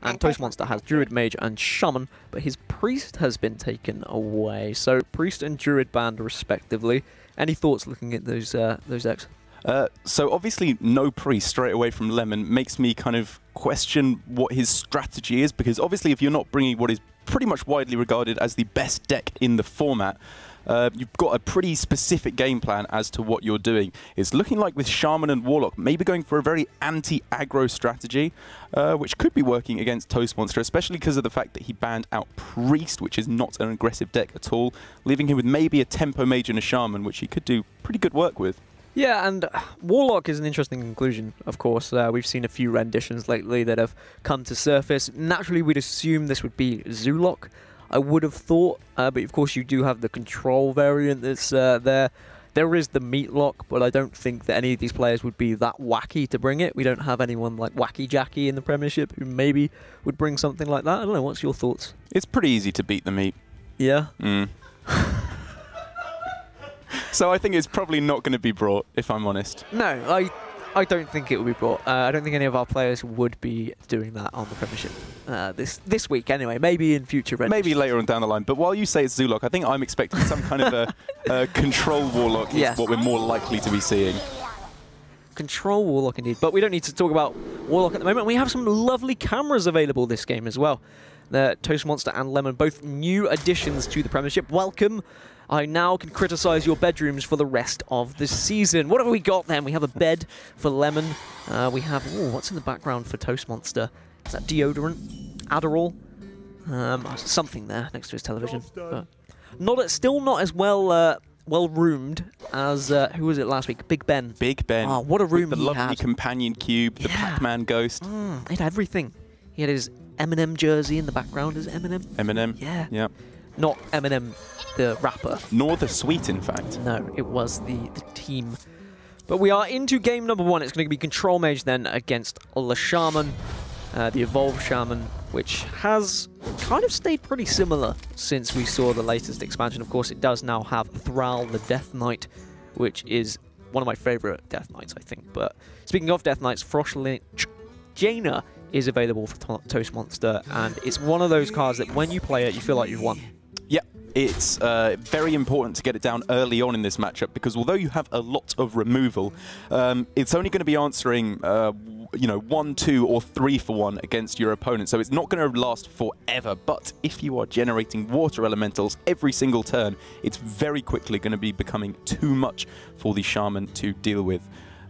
And Toastmonster has Druid, Mage, and Shaman, but his Priest has been taken away. So Priest and Druid banned respectively. Any thoughts looking at those decks? So obviously no Priest straight away from Lemon makes me kind of question what his strategy is, because obviously if you're not bringing what is pretty much widely regarded as the best deck in the format, you've got a pretty specific game plan as to what you're doing. It's looking like with Shaman and Warlock, maybe going for a very anti-aggro strategy, which could be working against Toastmonster, especially because of the fact that he banned out Priest, which is not an aggressive deck at all, leaving him with maybe a Tempo Mage and a Shaman, which he could do pretty good work with. Yeah, and Warlock is an interesting conclusion, of course. We've seen a few renditions lately that have come to surface. Naturally, we'd assume this would be Zoolock, I would have thought, but of course you do have the control variant that's there. There is the Meatlock, but I don't think that any of these players would be that wacky to bring it. We don't have anyone like Wacky Jackie in the Premiership who maybe would bring something like that. I don't know, what's your thoughts? It's pretty easy to beat the Meat. Yeah? So I think it's probably not going to be brought, if I'm honest. No, I don't think it will be brought. I don't think any of our players would be doing that on the Premiership this week anyway. Maybe in future renditions. Maybe later on down the line. But while you say it's Zoolock, I think I'm expecting some kind of a control Warlock is what we're more likely to be seeing. Control Warlock indeed. But we don't need to talk about Warlock at the moment. We have some lovely cameras available this game as well. Toastmonster and Lemon, both new additions to the Premiership. Welcome. I now can criticize your bedrooms for the rest of the season. What have we got then? We have a bed for Lemon. We have, what's in the background for Toastmonster? Is that deodorant? Adderall? Something there next to his television. But still not as well roomed as, who was it last week? Big Ben. Big Ben. Oh, what a room with the lovely companion cube, the Pac-Man ghost. He had everything. He had his Eminem jersey in the background. Is it Eminem? Eminem. Yeah. Yeah. Not Eminem, the rapper. Nor the Sweet, in fact. No, it was the team. But we are into game number 1. It's going to be Control Mage then against the Shaman, the Evolved Shaman, which has kind of stayed pretty similar since we saw the latest expansion. Of course, it does now have Thrall, the Death Knight, which is one of my favorite Death Knights, I think. But speaking of Death Knights, Froshlich Jaina is available for Toastmonster, and it's one of those cards that when you play it, you feel like you've won. Yeah, it's very important to get it down early on in this matchup, because although you have a lot of removal, it's only going to be answering, 1, 2, or 3 for 1 against your opponent, so it's not going to last forever. But if you are generating water elementals every single turn, it's very quickly going to be becoming too much for the Shaman to deal with.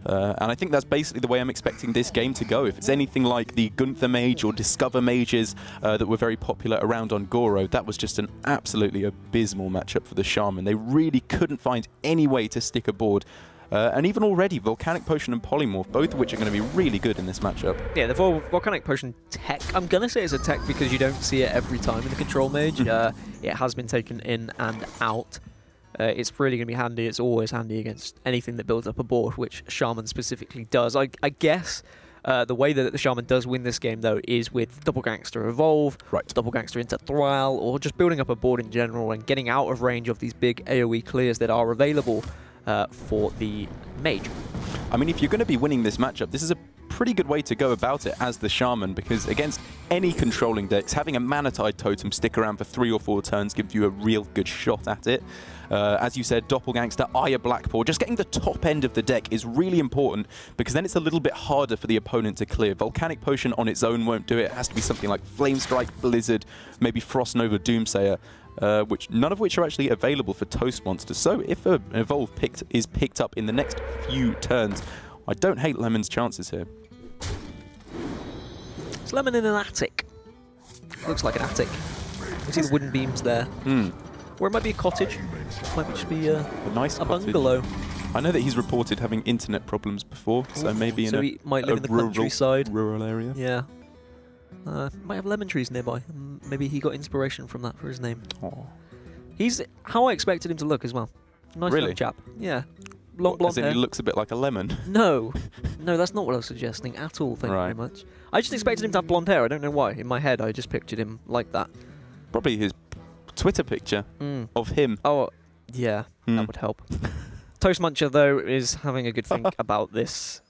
And I think that's basically the way I'm expecting this game to go. If it's anything like the Gunther Mage or Discover Mages that were very popular around on Goro, that was just an absolutely abysmal matchup for the Shaman. They really couldn't find any way to stick a board. And even already, Volcanic Potion and Polymorph, both of which are going to be really good in this matchup. Yeah, the Volcanic Potion tech, I'm going to say it's a tech because you don't see it every time in the Control Mage. It has been taken in and out. It's really going to be handy. It's always handy against anything that builds up a board, which Shaman specifically does. I guess the way that the Shaman does win this game, though, is with Double Gangster Evolve, Double Gangster into Thrall, or just building up a board in general and getting out of range of these big AoE clears that are available for the Mage. I mean, if you're going to be winning this matchup, this is a pretty good way to go about it as the Shaman, because against any controlling decks, having a Manatide Totem stick around for 3 or 4 turns gives you a real good shot at it. As you said, Doppelgangster, Eye of Blackpool, just getting the top end of the deck is really important, because then it's a little bit harder for the opponent to clear. Volcanic Potion on its own won't do it. It has to be something like Flame Strike, Blizzard, maybe Frost Nova, Doomsayer, none of which are actually available for Toastmonster. So if an Evolve is picked up in the next few turns, I don't hate Lemon's chances here. It's Lemon in an attic. Looks like an attic. You see the wooden beams there. Or it might be a cottage. It might just be a nice bungalow. I know that he's reported having internet problems before, so maybe he might live in the countryside. Rural area. Yeah. Might have lemon trees nearby. Maybe he got inspiration from that for his name. Aww. He's how I expected him to look as well. Nice young chap. Yeah. Long blonde hair. He looks a bit like a lemon. No. No, that's not what I was suggesting at all, thank you very much. I just expected him to have blonde hair. I don't know why. In my head, I just pictured him like that. Probably his Twitter picture of him. Oh, yeah. That would help. Toastmuncher, though, is having a good think about this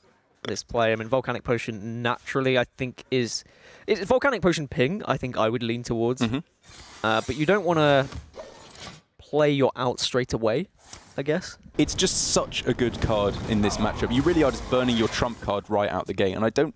this play. I mean, Volcanic Potion naturally, I think, is Volcanic Potion ping. I think I would lean towards, but you don't want to play your out straight away, I guess. It's just such a good card in this matchup. You really are just burning your trump card right out the gate, and I don't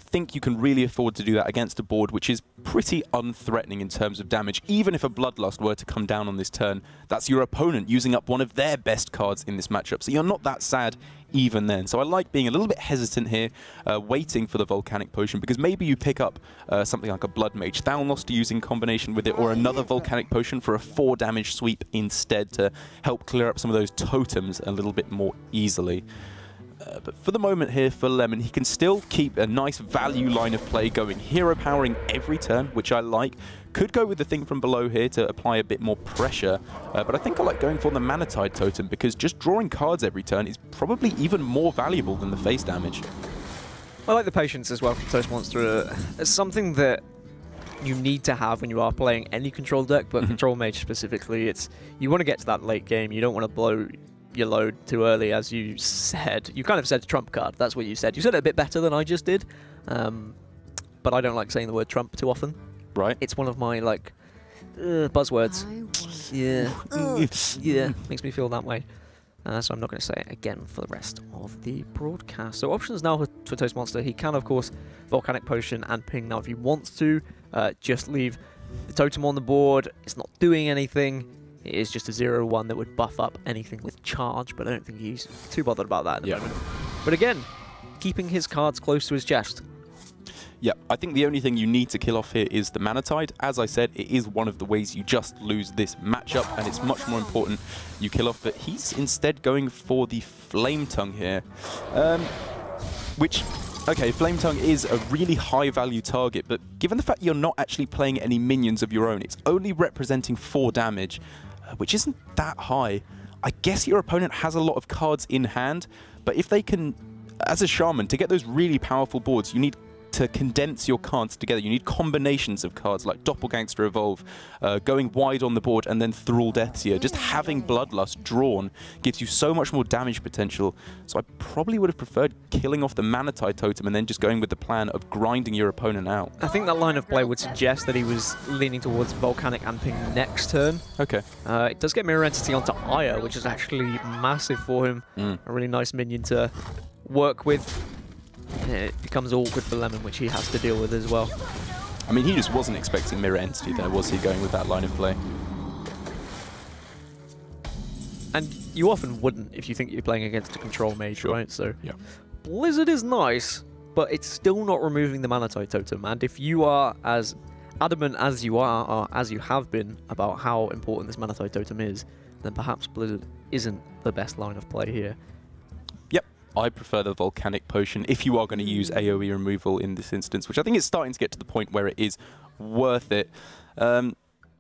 think you can really afford to do that against a board which is pretty unthreatening in terms of damage. Even if a Bloodlust were to come down on this turn, that's your opponent using up one of their best cards in this matchup, so you're not that sad even then. So I like being a little bit hesitant here, waiting for the Volcanic Potion, because maybe you pick up something like a Blood Mage Thalnos to use in combination with it, or another Volcanic Potion for a 4 damage sweep instead to help clear up some of those totems a little bit more easily. But for the moment here for Lemon, he can still keep a nice value line of play going. Hero powering every turn, which I like. Could go with the thing from below here to apply a bit more pressure. But I think I like going for the Manatide Totem, because just drawing cards every turn is probably even more valuable than the face damage. I like the patience as well from Toastmonster. It's something that you need to have when you are playing any control deck, but Control Mage specifically. You want to get to that late game. You don't want to blow your load too early, as you said. You kind of said trump card. That's what you said. You said it a bit better than I just did, but I don't like saying the word trump too often. Right. It's one of my like buzzwords. Yeah, makes me feel that way. So I'm not going to say it again for the rest of the broadcast. So options now for Toastmonster. He can, of course, Volcanic Potion and ping. Now, if he wants to, just leave the totem on the board. It's not doing anything. It is just a 0-1 that would buff up anything with charge, but I don't think he's too bothered about that at the moment. But again, keeping his cards close to his chest. Yeah, I think the only thing you need to kill off here is the Manatide. As I said, it is one of the ways you just lose this matchup, and it's much more important you kill off. But he's instead going for the Flame Tongue here, which... Okay, Flame Tongue is a really high-value target, but given the fact you're not actually playing any minions of your own, it's only representing 4 damage, which isn't that high. I guess your opponent has a lot of cards in hand, but if they can, as a Shaman, to get those really powerful boards, you need to condense your cards together. You need combinations of cards like Doppelgangster Evolve, going wide on the board, and then Thrall Deathseer. Just having Bloodlust drawn gives you so much more damage potential. So I probably would have preferred killing off the Manatide Totem and then just going with the plan of grinding your opponent out. I think that line of play would suggest that he was leaning towards Volcanic and ping next turn. Okay. It does get Mirror Entity onto Ire, which is actually massive for him. A really nice minion to work with. It becomes awkward for Lemon, which he has to deal with as well. I mean, he just wasn't expecting Mirror Entity there, was he, going with that line of play? And you often wouldn't if you think you're playing against a Control Mage, right? So yeah. Blizzard is nice, but it's still not removing the Manatide Totem. And if you are as adamant as you are, or as you have been, about how important this Manatide Totem is, then perhaps Blizzard isn't the best line of play here. Yep. I prefer the Volcanic Potion if you are going to use AoE removal in this instance, which I think is starting to get to the point where it is worth it.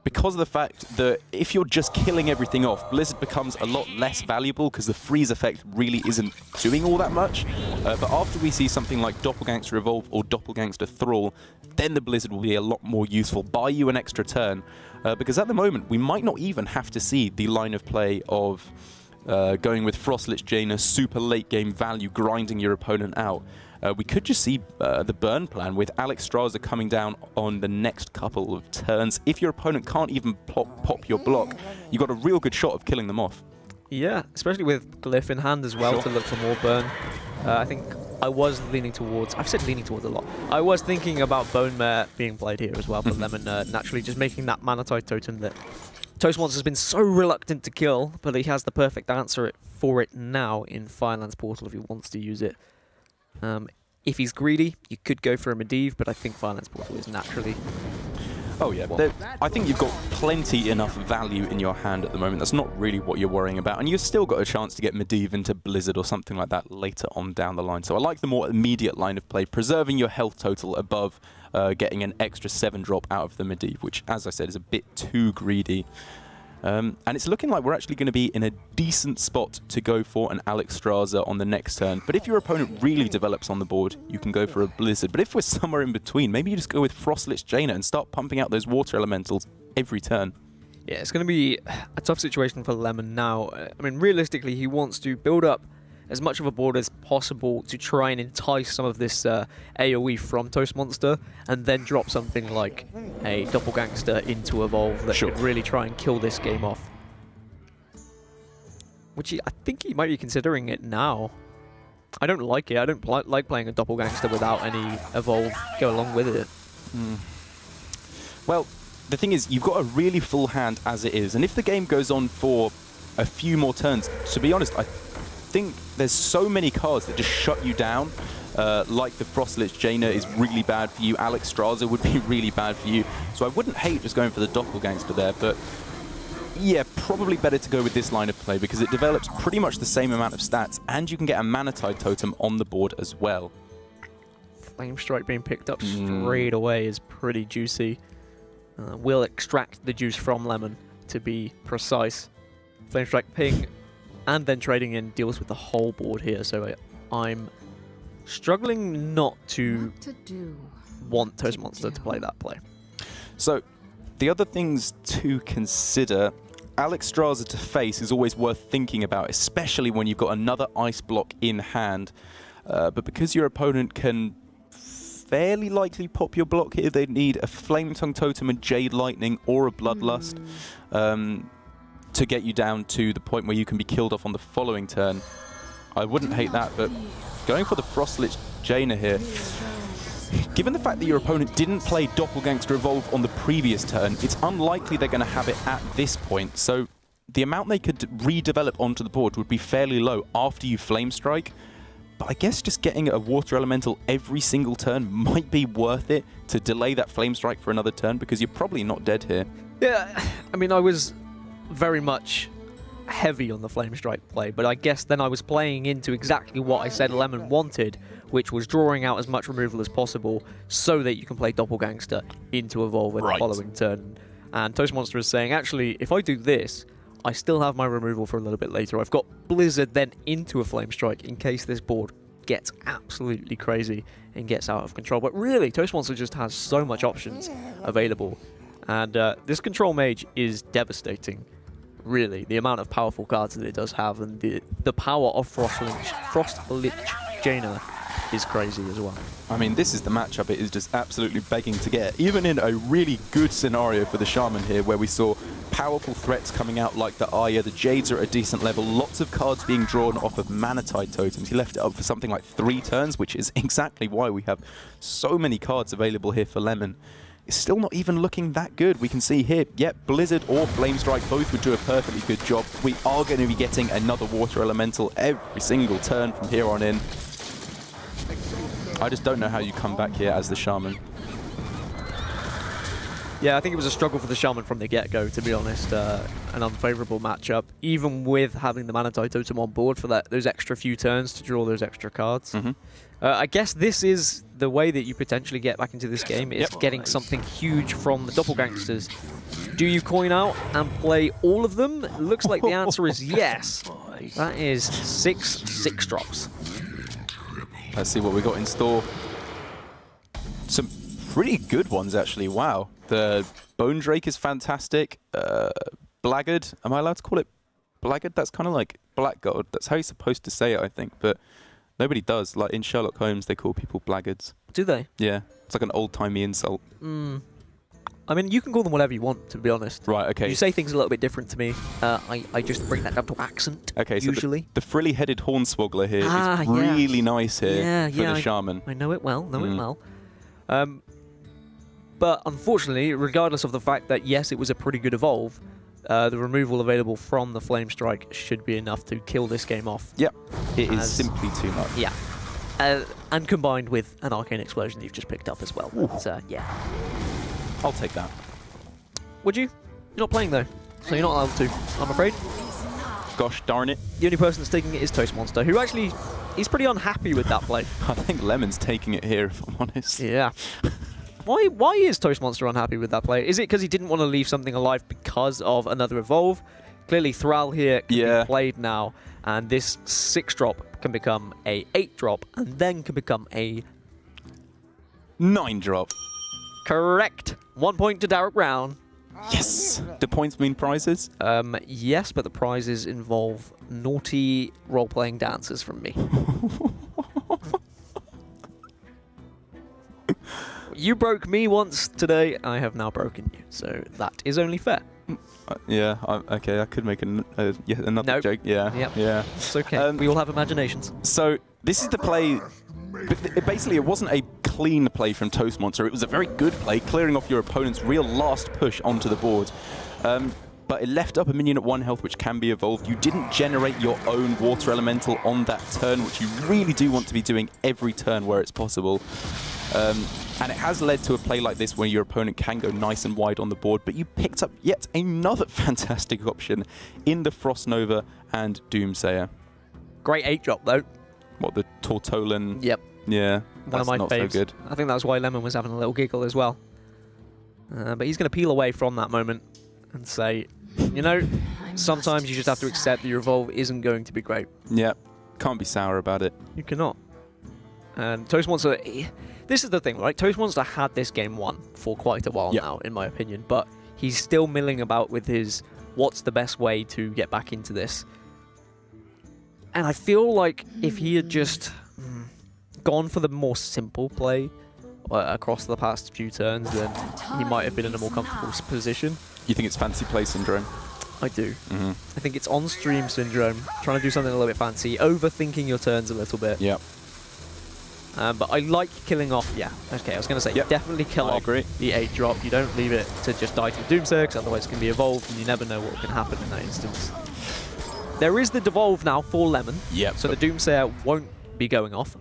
Because of the fact that if you're just killing everything off, Blizzard becomes a lot less valuable because the freeze effect really isn't doing all that much. But after we see something like Doppelgangster Evolve or Doppelgangster Thrall, then the Blizzard will be a lot more useful, buy you an extra turn. Because at the moment, we might not even have to see the line of play of going with Frostlich Jaina, super late game value, grinding your opponent out. We could just see the burn plan with Alexstrasza coming down on the next couple of turns. If your opponent can't even pop your block, you've got a real good shot of killing them off. Yeah, especially with Glyph in hand as well to look for more burn. I think I was leaning towards, I've said leaning towards a lot. I was thinking about Bone Mare being played here as well for Lemon, naturally just making that Manatide Totem that Toastmonster has been so reluctant to kill, but he has the perfect answer for it now in Firelands Portal if he wants to use it. If he's greedy, you could go for a Medivh, but I think Firelands Portal is naturally... Oh yeah, I think you've got plenty enough value in your hand at the moment. That's not really what you're worrying about. And you've still got a chance to get Medivh into Blizzard or something like that later on down the line. So I like the more immediate line of play, preserving your health total above getting an extra 7-drop out of the Medivh, which, as I said, is a bit too greedy. And it's looking like we're actually going to be in a decent spot to go for an Alexstrasza on the next turn. But if your opponent really develops on the board, you can go for a Blizzard. But if we're somewhere in between, maybe you just go with Frostlich Jaina and start pumping out those water elementals every turn. Yeah, it's going to be a tough situation for Lemon now. I mean, realistically, he wants to build up as much of a board as possible to try and entice some of this AoE from Toastmonster, and then drop something like a Doppelgangster into Evolve that could really try and kill this game off. Which I think he might be considering it now. I don't like it. I don't like playing a Doppelgangster without any Evolve go along with it. Well, the thing is, you've got a really full hand as it is, and if the game goes on for a few more turns, to be honest, I think there's so many cards that just shut you down. Like the Frostlich Jaina is really bad for you, Alexstrasza would be really bad for you, so I wouldn't hate just going for the Doppelgangster there, but yeah, probably better to go with this line of play because it develops pretty much the same amount of stats, and you can get a Manatide Totem on the board as well. Flame Strike being picked up straight away is pretty juicy. We'll extract the juice from Lemon, to be precise. Flame Strike ping, and then trading in deals with the whole board here, so I'm struggling not to want Toastmonster to play that play. So, the other things to consider, Alexstrasza to face is always worth thinking about, especially when you've got another ice block in hand. But because your opponent can fairly likely pop your block here, they'd need a Flame Tongue Totem, a Jade Lightning, or a Bloodlust to get you down to the point where you can be killed off on the following turn. I wouldn't hate that, but going for the Frostlich Jaina here, given the fact that your opponent didn't play Doppelgangster Evolve on the previous turn, it's unlikely they're going to have it at this point. So the amount they could redevelop onto the board would be fairly low after you Flame Strike. But I guess just getting a Water Elemental every single turn might be worth it to delay that Flame Strike for another turn, because you're probably not dead here. Yeah, I mean, I was very much heavy on the Flame Strike play, but I guess then I was playing into exactly what I said Lemon wanted, which was drawing out as much removal as possible so that you can play Doppelgangster into Evolve in the following turn. And Toastmonster is saying, actually, if I do this, I still have my removal for a little bit later. I've got Blizzard then into a Flame Strike in case this board gets absolutely crazy and gets out of control. But really, Toastmonster just has so much options available. And this Control Mage is devastating, really. The amount of powerful cards that it does have, and the power of Frostlich Jaina is crazy as well. I mean, this is the matchup it is just absolutely begging to get. Even in a really good scenario for the Shaman here, where we saw powerful threats coming out like the Aya, the Jades are at a decent level, lots of cards being drawn off of Manatide Totems. He left it up for something like 3 turns, which is exactly why we have so many cards available here for Lemon. It's still not even looking that good. We can see here, yep, Blizzard or Flame Strike both would do a perfectly good job. We are going to be getting another Water Elemental every single turn from here on in. I just don't know how you come back here as the Shaman. Yeah, I think it was a struggle for the Shaman from the get-go, to be honest. An unfavourable matchup, even with having the Manatide Totem on board for those extra few turns to draw those extra cards. I guess this is the way that you potentially get back into this game, is getting something huge from the Doppelgangsters. Do you coin out and play all of them? It looks like the answer is yes. That is 6 6-drops. Let's see what we got in store. Some pretty good ones, actually. Wow. The Bone Drake is fantastic. Blackguard. Am I allowed to call it Blackguard? That's kind of like Blackguard. That's how you're supposed to say it, I think. But nobody does. Like in Sherlock Holmes, they call people blackguards. Do they? Yeah. It's like an old-timey insult. I mean, you can call them whatever you want, to be honest. Right, okay. You say things a little bit different to me. I just bring that down to accent, okay, usually. So the frilly-headed Hornswoggler here is really nice here for the Shaman. I know it well, but unfortunately, regardless of the fact that, yes, it was a pretty good Evolve, the removal available from the Flame Strike should be enough to kill this game off. Yep, it is simply too much. Yeah. And combined with an Arcane Explosion that you've just picked up as well. So, yeah. I'll take that. Would you? You're not playing, though, so you're not allowed to, I'm afraid. Gosh darn it. The only person that's taking it is Toastmonster, who actually, he's pretty unhappy with that play. I think Lemon's taking it here, if I'm honest. Yeah. Why is Toastmonster unhappy with that play? Is it because he didn't want to leave something alive because of another Evolve? Clearly, Thrall here can be played now, and this 6-drop can become a 8-drop, and then can become a 9-drop. Correct. 1 point to Derek Brown. Yes! Do points mean prizes? Yes, but the prizes involve naughty role-playing dances from me. You broke me once today, I have now broken you, so that is only fair. Yeah, okay, I could make another Nope. joke. Yeah, Yep. yeah. It's okay, we all have imaginations. So, this is the play. Basically, it wasn't a clean play from Toastmonster. It was a very good play, clearing off your opponent's real last push onto the board. But it left up a minion at 1 health, which can be evolved. You didn't generate your own water elemental on that turn, which you really do want to be doing every turn where it's possible. And it has led to a play like this where your opponent can go nice and wide on the board, but you picked up yet another fantastic option in the Frost Nova and Doomsayer. Great 8-drop, though. What, the Tortolan? Yep. Yeah, One of my not faves. so good. I think that's why Lemon was having a little giggle as well. But he's going to peel away from that moment and say, you know, sometimes you just have to accept that your evolve isn't going to be great. Yeah, can't be sour about it. You cannot. And Toastmonster, this is the thing, right? Toastmonster had this game won for quite a while now, in my opinion, but he's still milling about with his what's the best way to get back into this. And I feel like if he had just gone for the more simple play across the past few turns, then he might have been in a more comfortable position. You think it's fancy play syndrome? I do. I think it's on-stream syndrome, trying to do something a little bit fancy, overthinking your turns a little bit. Yeah. But I like killing off, okay, I was going to say, definitely kill off the 8-drop. You don't leave it to just die to the Doomsayer, because otherwise it can be evolved, and you never know what can happen in that instance. There is the devolve now for Lemon, so the Doomsayer won't be going off.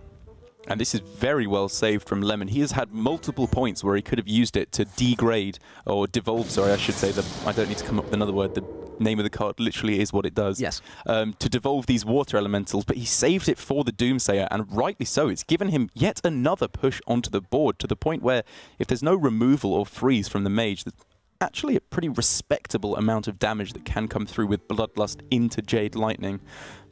And this is very well saved from Lemon. He has had multiple points where he could have used it to degrade, or devolve, sorry, I should say. I don't need to come up with another word. The name of the card literally is what it does. Yes. To devolve these water elementals, but he saved it for the Doomsayer, and rightly so. It's given him yet another push onto the board, to the point where if there's no removal or freeze from the mage, there's actually a pretty respectable amount of damage that can come through with Bloodlust into Jade Lightning.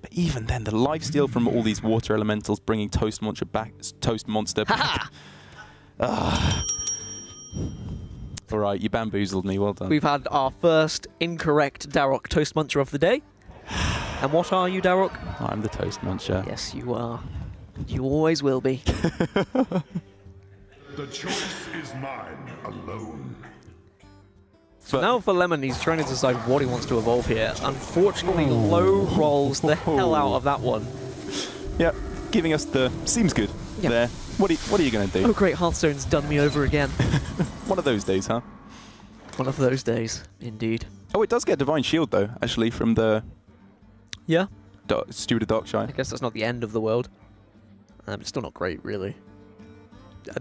But even then, the lifesteal from all these water elementals bringing Toastmonster back. All right, you bamboozled me. Well done. We've had our first incorrect Darrock Toastmonster of the day. And what are you, Darrock? I'm the Toastmonster. Yes, you are. You always will be. The choice is mine alone. So now for Lemon, he's trying to decide what he wants to evolve here. Unfortunately, low rolls the hell out of that one. Yep, giving us the seems good there. What are you going to do? Oh great, Hearthstone's done me over again. One of those days, huh? One of those days, indeed. Oh, it does get Divine Shield, though, actually, from the Steward of Darkshire. I guess that's not the end of the world. It's still not great, really.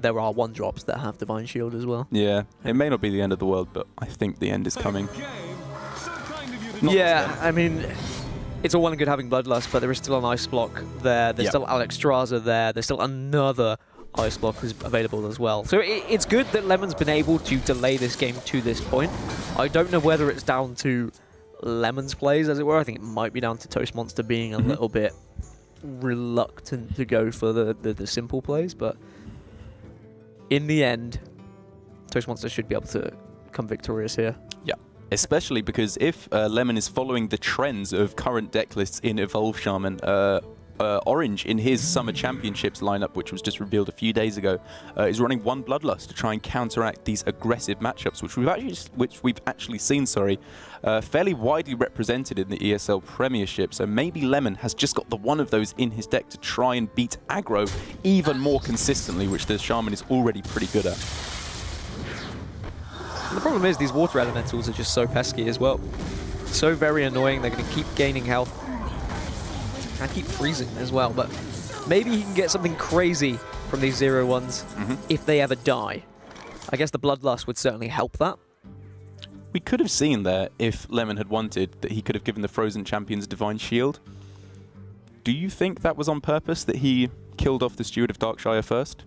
There are 1-drops that have Divine Shield as well. Yeah, it may not be the end of the world, but I think the end is coming. Yeah, I mean, it's all well and good having Bloodlust, but there is still an Ice Block there. There's still Alex Straza there. There's still another Ice Block who's available as well. So it's good that Lemon's been able to delay this game to this point. I don't know whether it's down to Lemon's plays, as it were. I think it might be down to Toastmonster being a little bit reluctant to go for the simple plays, but in the end, Toastmonster should be able to come victorious here. Yeah, especially because if Lemon is following the trends of current deck lists in Evolve Shaman, Orange in his Summer Championships lineup, which was just revealed a few days ago, is running 1 Bloodlust to try and counteract these aggressive matchups, which we've actually seen, fairly widely represented in the ESL Premiership. So maybe Lemon has just got the one of those in his deck to try and beat aggro even more consistently, which the Shaman is already pretty good at. And the problem is these water elementals are just so pesky as well. So very annoying. They're going to keep gaining health and keep freezing as well, but maybe he can get something crazy from these 0-1s if they ever die. I guess the Bloodlust would certainly help that. We could have seen there, if Lemon had wanted, that he could have given the Frozen Champions Divine Shield. Do you think that was on purpose, that he killed off the Steward of Darkshire first?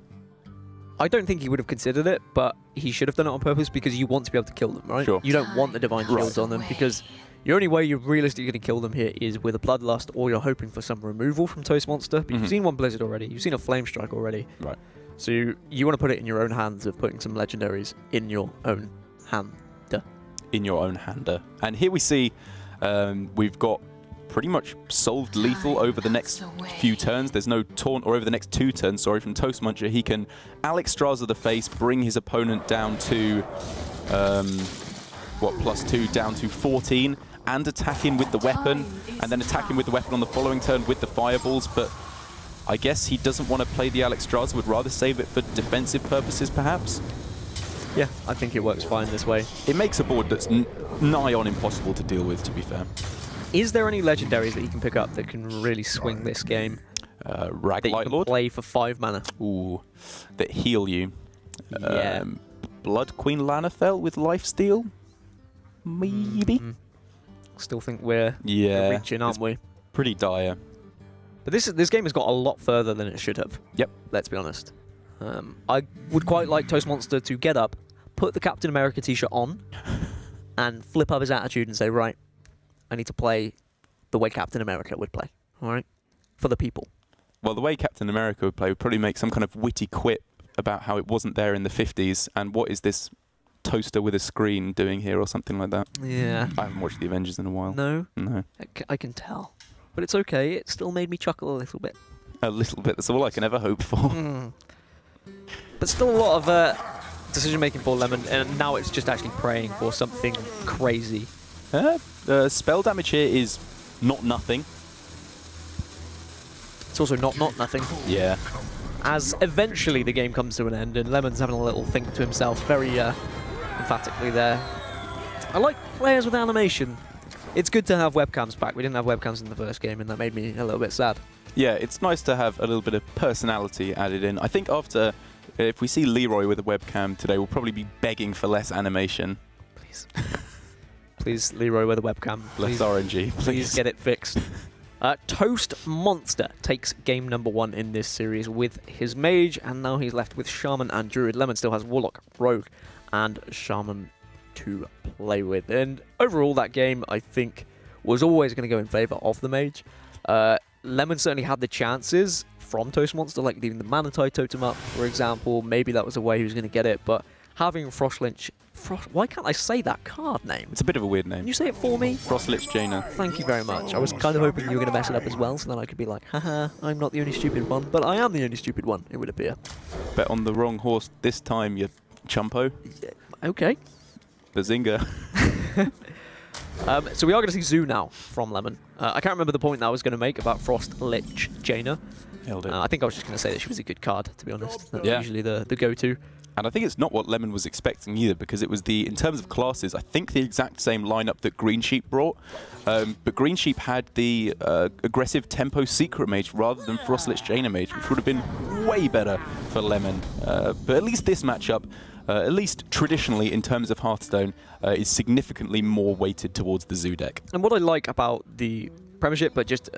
I don't think he would have considered it, but he should have done it on purpose because you want to be able to kill them, right? Sure. You don't want the Divine Shields on them because the only way you're realistically going to kill them here is with a Bloodlust, or you're hoping for some removal from Toastmonster. But you've seen one Blizzard already. You've seen a Flame Strike already. Right. So you want to put it in your own hands of putting some legendaries in your own hand. in your own hander. And here we see we've got pretty much solved lethal over the next few turns. There's no taunt, or over the next 2 turns, sorry, from Toastmonster. He can Alex Straza the face, bring his opponent down to, what, +2 down to 14, and attack him with the weapon, and then attack him with the weapon on the following turn with the fireballs. But I guess he doesn't want to play the Alex Straza, would rather save it for defensive purposes, perhaps. Yeah, I think it works fine this way. It makes a board that's nigh on impossible to deal with, to be fair. Is there any legendaries that you can pick up that can really swing this game? Rag that you Light can Lord? play for 5 mana. Ooh, that heal you. Yeah. Blood Queen Lanafel with Lifesteal? Maybe? Still think we're Yeah, reaching, aren't we? Pretty dire. But this game has got a lot further than it should have. Yep. Let's be honest. I would quite like Toastmonster to get up, put the Captain America t-shirt on, and flip up his attitude and say, right, I need to play the way Captain America would play, all right? For the people. Well, the way Captain America would play would probably make some kind of witty quip about how it wasn't there in the 50s, and what is this toaster with a screen doing here, or something like that. Yeah. I haven't watched the Avengers in a while. No? No. I can tell. But it's okay, it still made me chuckle a little bit. A little bit, that's all I can ever hope for. But still a lot of decision-making for Lemon, and now it's just actually praying for something crazy. Spell damage here is not nothing. It's also not nothing. Yeah. As eventually the game comes to an end, and Lemon's having a little think to himself, very emphatically there. I like players with animation. It's good to have webcams back. We didn't have webcams in the first game, and that made me a little bit sad. Yeah, it's nice to have a little bit of personality added in. I think after, if we see Leroy with a webcam today, we'll probably be begging for less animation. Please. Please, Leroy with a webcam. Less RNG, Please get it fixed. Toastmonster takes game number 1 in this series with his mage, and now he's left with Shaman and Druid. Lemon still has Warlock, Rogue, and Shaman to play with. And overall, that game, I think, was always going to go in favour of the mage. Lemon certainly had the chances from Toastmonster, like leaving the Manatide Totem up, for example. Maybe that was a way he was going to get it, but having Frostlich... why can't I say that card name? It's a bit of a weird name. Can you say it for me? Frostlich Jaina. Thank you very much. I was kind of hoping you were going to mess it up as well, so then I could be like, haha, I'm not the only stupid one, but I am the only stupid one, it would appear. Bet on the wrong horse this time, you chumpo. Okay. Bazinga. So we are going to see Zoo now from Lemon. I can't remember the point that I was going to make about Frostlich Jaina. I think I was just going to say that she was a good card, to be honest. That's usually the go-to. And I think it's not what Lemon was expecting either, because it was in terms of classes, I think the exact same lineup that Green Sheep brought. But Green Sheep had the aggressive tempo Secret Mage rather than Frostlich Jaina Mage, which would have been way better for Lemon. But at least this matchup, at least traditionally in terms of Hearthstone, is significantly more weighted towards the Zoo deck. And what I like about the Premiership, but just...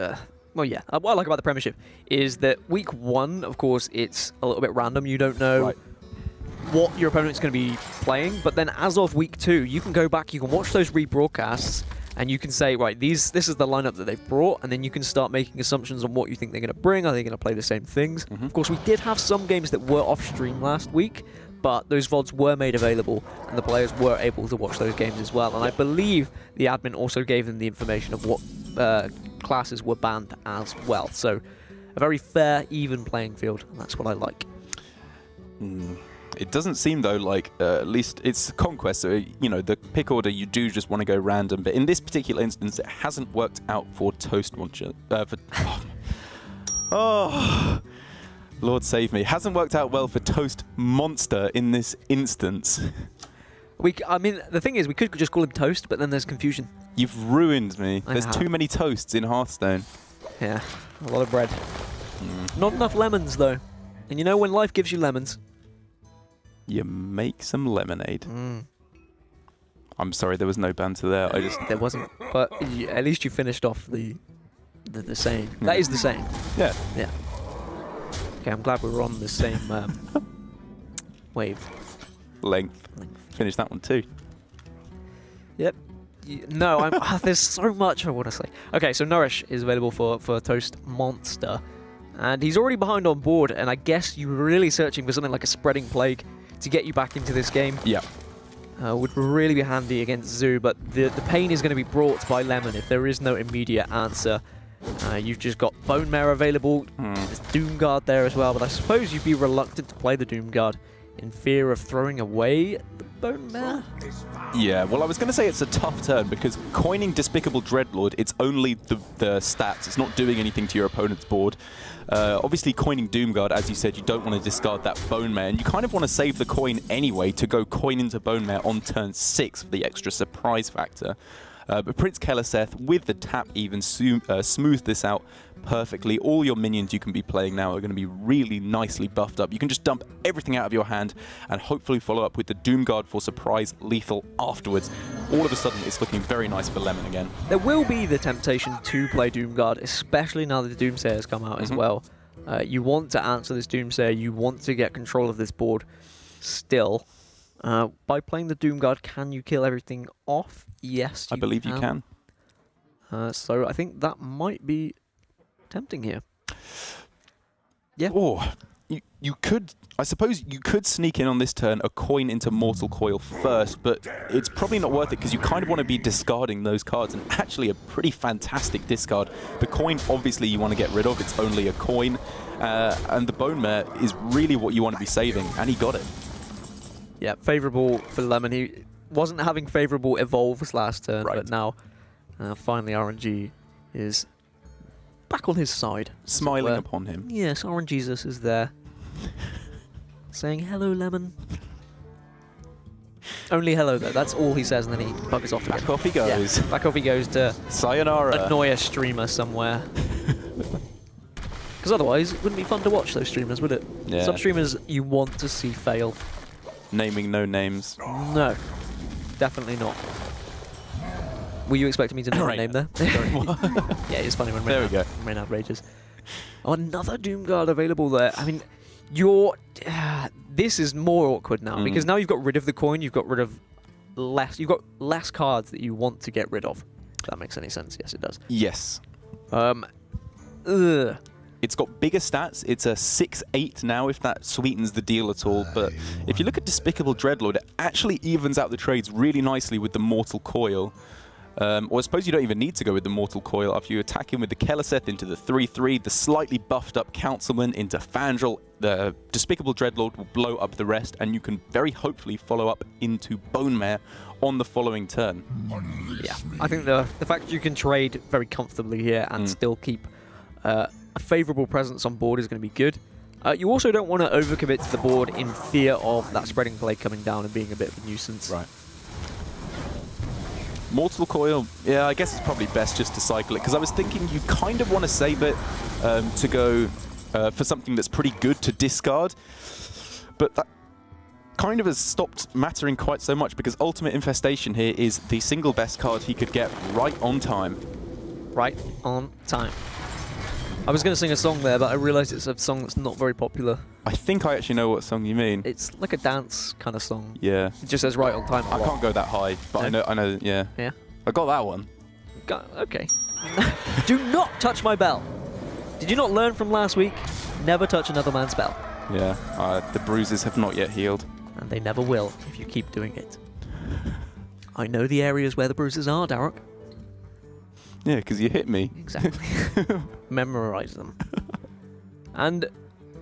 well, yeah, what I like about the Premiership is that week 1, of course, it's a little bit random. You don't know what your opponent's going to be playing, but then as of week 2, you can go back, you can watch those rebroadcasts, and you can say, right, this is the lineup that they've brought, and then you can start making assumptions on what you think they're going to bring. Are they going to play the same things? Of course, we did have some games that were off stream last week, but those VODs were made available, and the players were able to watch those games as well. And I believe the admin also gave them the information of what classes were banned as well. So a very fair, even playing field, and that's what I like. It doesn't seem, though, like at least it's Conquest, so, you know, the pick order, you do just want to go random. But in this particular instance, it hasn't worked out for Toastmonster. Oh, Lord save me. Hasn't worked out well for Toastmonster in this instance. I mean, the thing is, we could just call him Toast, but then there's confusion. You've ruined me. There's too many toasts in Hearthstone. Yeah, a lot of bread. Not enough lemons, though. And you know, when life gives you lemons, you make some lemonade. I'm sorry, there was no banter there. There wasn't, but at least you finished off the saying. That is the saying. Yeah. Yeah. Okay, I'm glad we were on the same wave. Length. Finish that one too. Yep. No, there's so much I want to say. Okay, so Nourish is available for Toastmonster, and he's already behind on board, and I guess you're really searching for something like a Spreading Plague to get you back into this game. Yeah. would really be handy against Zoo, but the pain is going to be brought by Lemon if there is no immediate answer. You've just got Bone Mare available, there's Doomguard there as well, but I suppose you'd be reluctant to play the Doomguard in fear of throwing away the Bone Mare? Yeah, well, I was going to say it's a tough turn because coining Despicable Dreadlord, it's only the stats. It's not doing anything to your opponent's board. Obviously, coining Doomguard, as you said, you don't want to discard that Bone Mare, and you kind of want to save the coin anyway to go coin into Bone Mare on turn 6 for the extra surprise factor. But Prince Keleseth, with the tap even, smoothed this out perfectly. All your minions you can be playing now are going to be really nicely buffed up. You can just dump everything out of your hand and hopefully follow up with the Doomguard for surprise lethal afterwards. All of a sudden, it's looking very nice for Lemon again. There will be the temptation to play Doomguard, especially now that the Doomsayer has come out as well. You want to answer this Doomsayer, you want to get control of this board still. By playing the Doomguard, can you kill everything off? Yes, I believe you can. So I think that might be tempting here. Yeah. Oh, you could, I suppose you could sneak in on this turn a coin into Mortal Coil first, but it's probably not worth it because you kind of want to be discarding those cards, and actually a pretty fantastic discard. The coin, obviously, you want to get rid of. It's only a coin, and the Bone Mare is really what you want to be saving, and he got it. Yeah, favourable for Lemon. He wasn't having favourable evolves last turn, but now finally RNG is back on his side. Smiling upon him. Yes, Orange Jesus is there. Saying, hello, Lemon. Only hello, though. That's all he says, and then he buggers off again. Back off he goes. Yeah, back off he goes to sayonara. Annoy a streamer somewhere. Because otherwise, it wouldn't be fun to watch those streamers, would it? Yeah. Some streamers you want to see fail. Naming no names. No, definitely not. Were you expecting me to name a name there? Yeah, it's funny when Reynard rages. Oh, another Doomguard available there. I mean, this is more awkward now because now you've got rid of the coin. You've got rid of less. You've got less cards that you want to get rid of. If that makes any sense? Yes, it does. Yes. Ugh. It's got bigger stats. It's a 6/8 now, if that sweetens the deal at all. But if you look at Despicable Dreadlord, it actually evens out the trades really nicely with the Mortal Coil. Or I suppose you don't even need to go with the Mortal Coil. After you attack him with the Keleseth into the 3/3, the slightly buffed up Councilman into Fandral, the Despicable Dreadlord will blow up the rest, and you can very hopefully follow up into Bone Mare on the following turn. Yeah, I think the fact that you can trade very comfortably here and still keep a favourable presence on board is going to be good. You also don't want to overcommit to the board in fear of that spreading play coming down and being a bit of a nuisance. Right. Mortal Coil, yeah, I guess it's probably best just to cycle it, because I was thinking you kind of want to save it to go for something that's pretty good to discard, but that kind of has stopped mattering quite so much, because Ultimate Infestation here is the single best card he could get right on time. Right on time. I was going to sing a song there, but I realised it's a song that's not very popular. I think I actually know what song you mean. It's like a dance kind of song. Yeah. It just says right on time. I can't go that high, but no? I know, yeah. Yeah? I got that one. Okay. Do not touch my bell. Did you not learn from last week? Never touch another man's bell. Yeah, the bruises have not yet healed. And they never will if you keep doing it. I know the areas where the bruises are, Darrock. Yeah, because you hit me. Exactly. Memorize them. And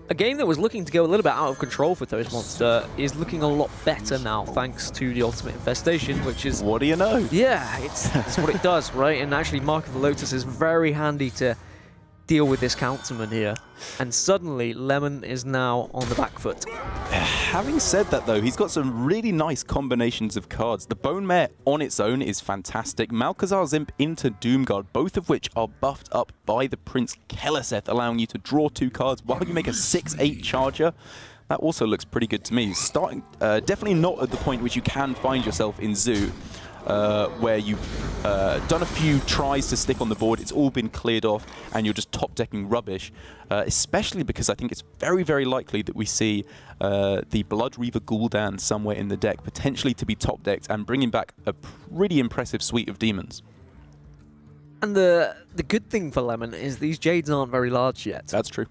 a game that was looking to go a little bit out of control for Toastmonster is looking a lot better now, thanks to the Ultimate Infestation, which is... What do you know? Yeah, it's what it does, right? And actually, Mark of the Lotus is very handy to deal with this Councilman here. And suddenly, Lemon is now on the back foot. Having said that, though, he's got some really nice combinations of cards. The Bone Mare on its own is fantastic. Malchezaar's Imp into Doomguard, both of which are buffed up by the Prince Keleseth, allowing you to draw 2 cards while you make a 6/8 charger. That also looks pretty good to me. Starting, definitely not at the point which you can find yourself in Zoo, where you've done a few tries to stick on the board, it's all been cleared off, and you're just top-decking rubbish, especially because I think it's very, very likely that we see the Blood Reaver Gul'dan somewhere in the deck, potentially to be top-decked, and bringing back a pretty impressive suite of demons. And the good thing for Lemon is these Jades aren't very large yet. That's true.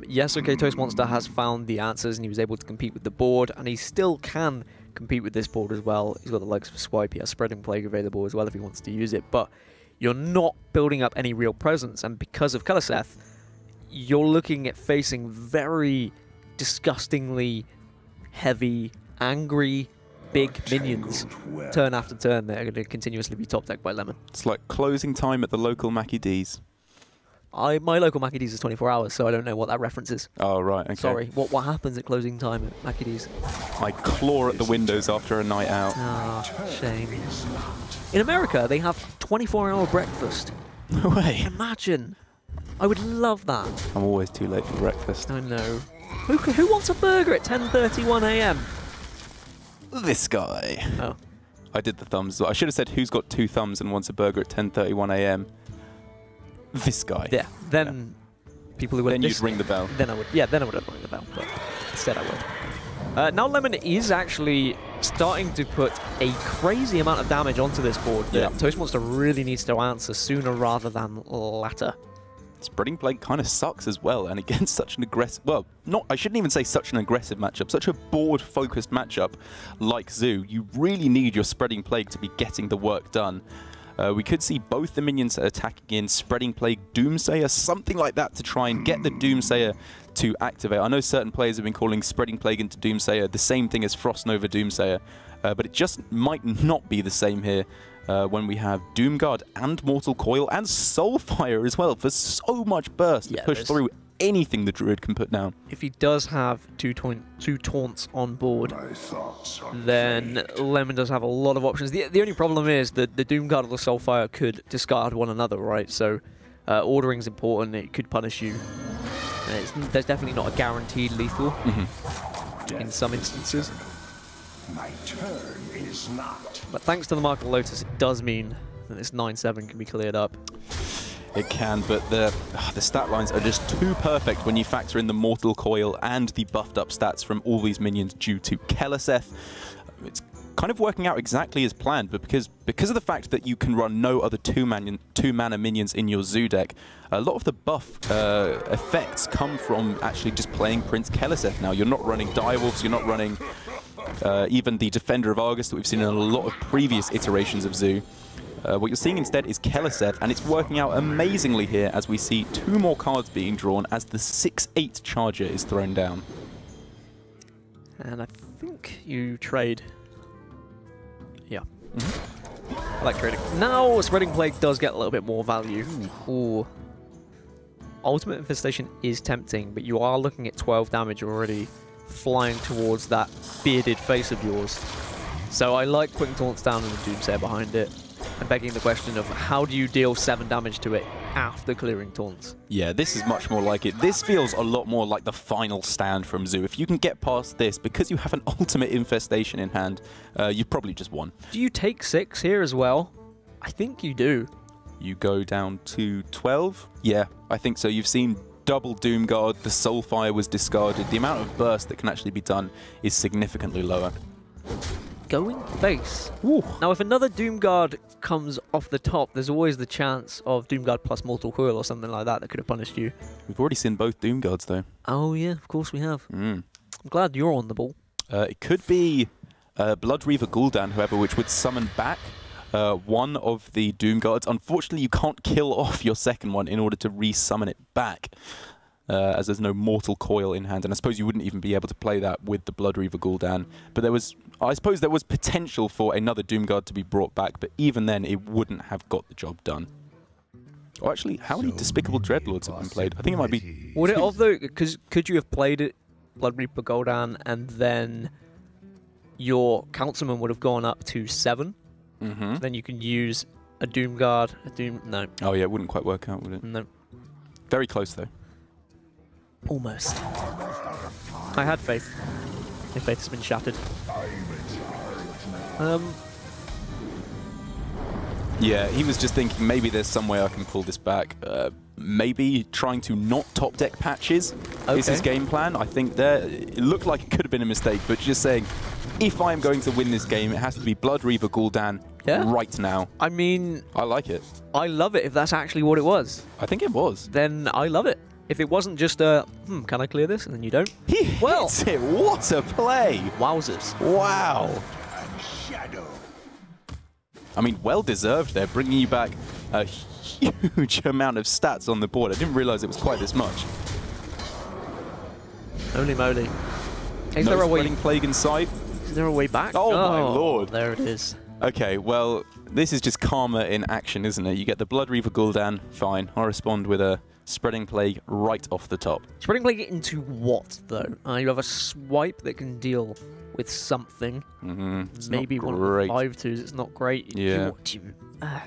Yes, okay, Toastmonster has found the answers, and he was able to compete with the board, and he still can compete with this board as well. He's got the likes of Swipe, he has Spreading Plague available as well if he wants to use it, but you're not building up any real presence, and because of Keleseth, you're looking at facing very disgustingly heavy, angry, big minions turn after turn. They're going to continuously be top decked by Lemon. It's like closing time at the local Mackie D's. My local Mackie D's is 24 hours, so I don't know what that reference is. Oh, right, okay. Sorry, what happens at closing time at Mackie D's? I claw at the windows after a night out. Ah, shame. In America, they have 24-hour breakfast. No way. Imagine. I would love that. I'm always too late for breakfast. I know. Who wants a burger at 10:31 a.m.? This guy. Oh. I did the thumbs. I should have said who's got 2 thumbs and wants a burger at 10:31 a.m. This guy. Yeah. Then people who would. Then you'd ring the bell. Then I would. Yeah. Then I would have rung the bell. But instead I will. Now Lemon is actually starting to put a crazy amount of damage onto this board that Toastmonster really needs to answer sooner rather than later. Spreading Plague kind of sucks as well, and against such an aggressive, well, I shouldn't even say such an aggressive matchup, such a board-focused matchup like Zoo, you really need your Spreading Plague to be getting the work done. We could see both the minions attacking in Spreading Plague, Doomsayer, something like that to try and get the Doomsayer to activate. I know certain players have been calling Spreading Plague into Doomsayer the same thing as Frost Nova Doomsayer, but it just might not be the same here. When we have Doomguard and Mortal Coil and Soulfire as well for so much burst to push through anything the Druid can put down. If he does have two taunts on board, then Lemon does have a lot of options. The only problem is that the Doomguard or the Soulfire could discard one another, right? So ordering's important, it could punish you. There's definitely not a guaranteed lethal in some instances. My turn is not. But thanks to the Mark of the Lotus, it does mean that this 9-7 can be cleared up. It can, but the stat lines are just too perfect when you factor in the Mortal Coil and the buffed up stats from all these minions due to Keleseth. It's kind of working out exactly as planned, but because of the fact that you can run no other two-mana minions in your Zoo deck, a lot of the buff effects come from actually just playing Prince Keleseth now. You're not running Direwolves, you're not running even the Defender of Argus that we've seen in a lot of previous iterations of Zoo. What you're seeing instead is Keleseth, and it's working out amazingly here as we see 2 more cards being drawn as the 6/8 Charger is thrown down. And I think you trade. Yeah. I like trading. Now Spreading Plague does get a little bit more value. Ooh. Ultimate Infestation is tempting, but you are looking at 12 damage already flying towards that bearded face of yours. So I like putting taunts down and the Doomsayer behind it, and begging the question of how do you deal 7 damage to it after clearing taunts? Yeah, this is much more like it. This feels a lot more like the final stand from Zoo. If you can get past this, because you have an ultimate infestation in hand, you've probably just won. Do you take 6 here as well? I think you do. You go down to 12? Yeah, I think so. You've seen double Doomguard, the Soulfire was discarded. The amount of burst that can actually be done is significantly lower. Going face. Ooh. Now, if another Doomguard comes off the top, there's always the chance of Doomguard plus Mortal Coil or something like that that could have punished you. We've already seen both Doomguards, though. Oh, yeah, of course we have. I'm glad you're on the ball. It could be Blood Reaver Gul'dan, however, which would summon back one of the Doomguards. Unfortunately, you can't kill off your second one in order to re-summon it back, as there's no Mortal Coil in hand. And I suppose you wouldn't even be able to play that with the Blood Reaver Gul'dan. But I suppose there was potential for another Doomguard to be brought back, but even then, it wouldn't have got the job done. Oh, actually, how many Despicable Dreadlords have been played? I think it might be... Would it have, though? Because could you have played it, Blood Reaper Gul'dan, and then your Councilman would have gone up to 7? So then you can use a Doomguard, no. Oh yeah, it wouldn't quite work out, would it? No. Very close, though. Almost. I had faith. My faith has been shattered. Yeah, he was just thinking maybe there's some way I can pull this back. Maybe trying to not top deck patches is his game plan. I think it looked like it could have been a mistake, but just saying, if I am going to win this game, it has to be Blood Reaver Gul'dan right now. I mean... I like it. I love it if that's actually what it was. I think it was. Then I love it. If it wasn't just a, can I clear this? And then you don't. He hits it. What a play. Wowzers. Wow. shadow. I mean, well deserved there, bringing you back a huge amount of stats on the board. I didn't realize it was quite this much. Holy moly. Is No there a way? spreading plague inside. Is there a way back? Oh my lord. There it is. Okay, well, this is just karma in action, isn't it? You get the Blood Reaver Gul'dan, fine. I respond with a spreading plague right off the top. Spreading plague into what, though? You have a swipe that can deal with something. Maybe one of the 5/2s. It's not great. Yeah. A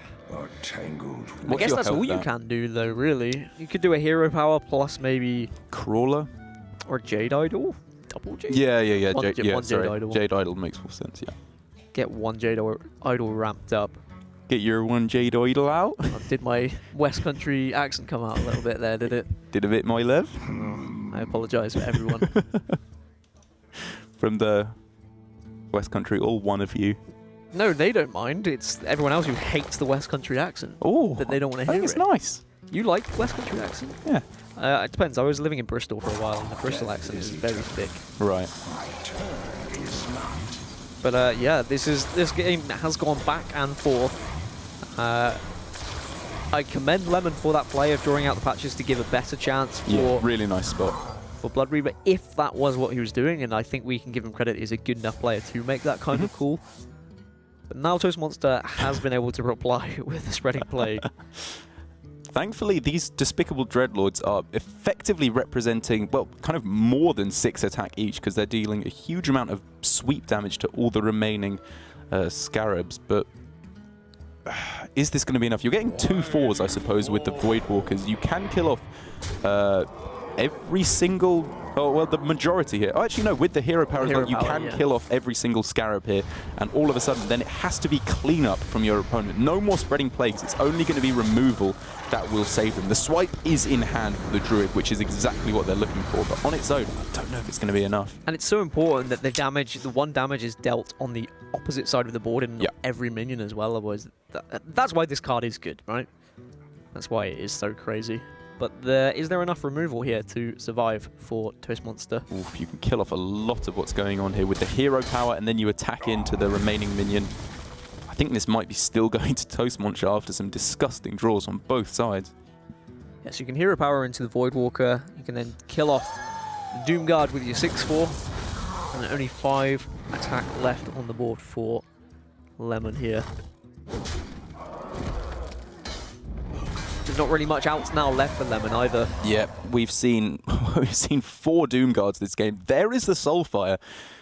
tangled. I guess that's all you can do, though, really. You could do a hero power plus maybe Crawler? or Jade Idol. Double Jade? Yeah. One Jade Idol. Jade Idol makes more sense, yeah. Get one Jade Idol ramped up. Get your one Jade Idol out. Did my West Country accent come out a little bit there, did it? Did a bit, my love. I apologise for everyone. From the West Country, all one of you. No, they don't mind. It's everyone else who hates the West Country accent. Oh, That they don't want to I hear think it's it. nice. You like West Country accent? Yeah. It depends. I was living in Bristol for a while, and the Bristol accent is very thick. Right. My turn is not. But yeah, this game has gone back and forth. I commend Lemon for that play of drawing out the patches to give a better chance for Really nice spot. for Blood Reaver, if that was what he was doing, and I think we can give him credit. He's a good enough player to make that kind of call. But now Toastmonster has been able to reply with the Spreading Plague. Thankfully, these Despicable Dreadlords are effectively representing, well, kind of more than 6 attack each, because they're dealing a huge amount of sweep damage to all the remaining Scarabs. But is this going to be enough? You're getting 2 4s, I suppose, with the Voidwalkers. You can kill off every single... Oh, well, the majority here. Oh, actually, no, with the hero power as well, you can kill off every single Scarab here. And all of a sudden, then it has to be cleanup from your opponent. No more Spreading Plagues. It's only going to be removal that will save them. The swipe is in hand for the Druid, which is exactly what they're looking for. But on its own, I don't know if it's going to be enough. And it's so important that the damage, the one damage is dealt on the opposite side of the board and not every minion as well. Otherwise, that's why this card is good, right? That's why it is so crazy. But is there enough removal here to survive for Toastmonster? Oof, you can kill off a lot of what's going on here with the hero power, and then you attack into the remaining minion. I think this might be still going to Toastmonster after some disgusting draws on both sides. Yes, you can hero power into the Voidwalker. You can then kill off the Doomguard with your 6/4. And only 5 attack left on the board for Lemon here. There's not really much else now left for Lemon either. Yeah, we've seen 4 Doomguards this game. There is the Soulfire,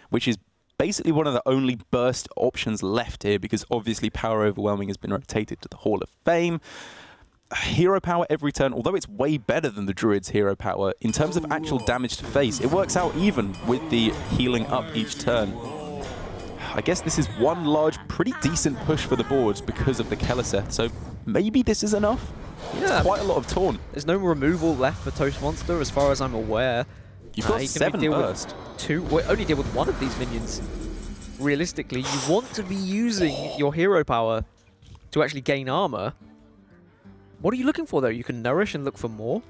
which is basically one of the only burst options left here, because obviously Power Overwhelming has been rotated to the Hall of Fame. Hero power every turn, although it's way better than the Druid's hero power, in terms of actual damage to face, it works out even with the healing up each turn. I guess this is one large, pretty decent push for the boards because of the Keleseth, so maybe this is enough? Yeah, quite a lot of Taunt. There's no removal left for Toastmonster as far as I'm aware. You've got 7 burst. Only deal with 1 of these minions. Realistically, you want to be using your hero power to actually gain armor. What are you looking for, though? You can nourish and look for more.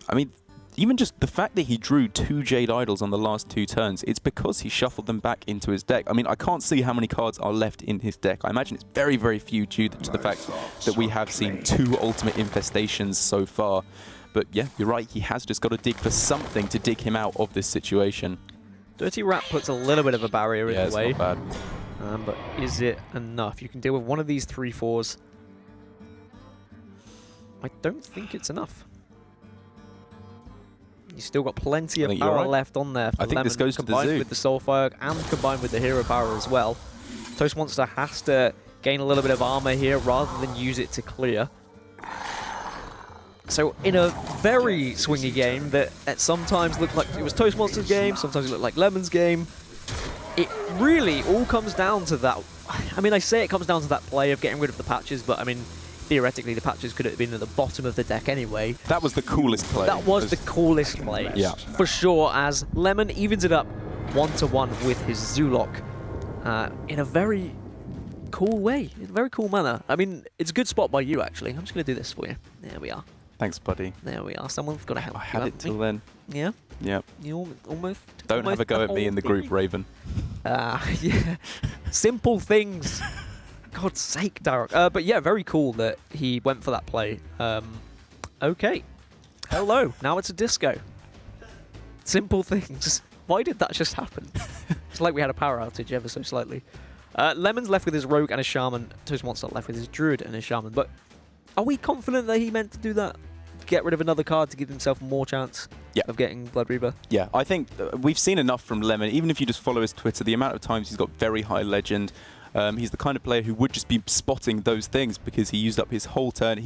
I mean, even just the fact that he drew 2 Jade Idols on the last 2 turns, it's because he shuffled them back into his deck. I mean, I can't see how many cards are left in his deck. I imagine it's very, very few due to the fact that we have seen 2 Ultimate Infestations so far. But yeah, you're right, he has just got to dig for something to dig him out of this situation. Dirty Rat puts a little bit of a barrier in the way. Yeah, it's not bad. But is it enough? You can deal with one of these 3/4s. I don't think it's enough. You still got plenty of power left on there for Lemon, this goes combined to the zoo. with the Soulfire and combined with the hero power as well. Toastmonster has to gain a little bit of armor here rather than use it to clear. So in a very swingy game that at sometimes looked like it was Toastmonster's game, sometimes it looked like Lemon's game, it really all comes down to that. I mean, I say it comes down to that play of getting rid of the patches, but I mean, theoretically, the patches could have been at the bottom of the deck anyway. That was the coolest play. That was the coolest play, yeah, for sure, as Lemon evens it up 1-1 with his Zoolock in a very cool way, in a very cool manner. I mean, it's a good spot by you, actually. I'm just going to do this for you. There we are. Thanks, buddy. There we are. Someone's got to help. I had it till then. Yeah? Yep. You almost... Don't have a go at me in the group, Raven. Yeah. Simple things. God's sake, Darok. But yeah, very cool that he went for that play. Okay. Hello. Now it's a disco. Simple things. Why did that just happen? It's like we had a power outage ever so slightly. Lemon's left with his rogue and his shaman. Toastmonster left with his druid and his shaman. But are we confident that he meant to do that? Get rid of another card to give himself more chance of getting Blood Reaver? Yeah, I think we've seen enough from Lemon. Even if you just follow his Twitter, the amount of times he's got very high legend. He's the kind of player who would just be spotting those things because he used up his whole turn.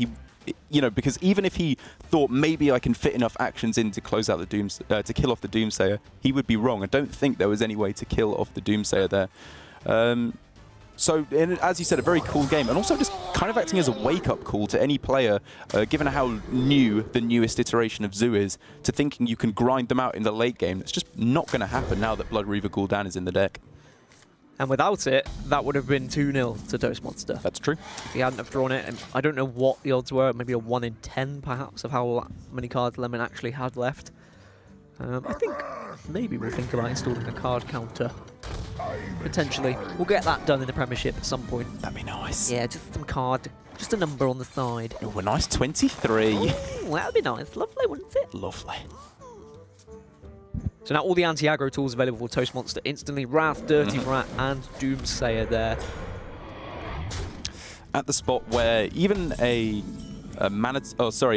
Because even if he thought maybe I can fit enough actions in to close out the to kill off the Doomsayer, he would be wrong. I don't think there was any way to kill off the Doomsayer there. So, as you said, a very cool game, and also just kind of acting as a wake-up call to any player, given how new the newest iteration of Zoo is, to thinking you can grind them out in the late game. It's just not going to happen now that Blood Reaver Gul'dan is in the deck. And without it, that would have been 2-0 to Toastmonster. That's true. If he hadn't have drawn it, and I don't know what the odds were, maybe a 1 in 10 perhaps of how many cards Lemon actually had left. I think maybe we'll think about installing a card counter. Potentially. We'll get that done in the Premiership at some point. That'd be nice. Yeah, just some card. Just a number on the side. Oh, a nice 23. Ooh, that'd be nice. Lovely, wouldn't it? Lovely. So now all the anti-aggro tools available for Toastmonster instantly. Wrath, Dirty Rat, and Doomsayer there. At the spot where even a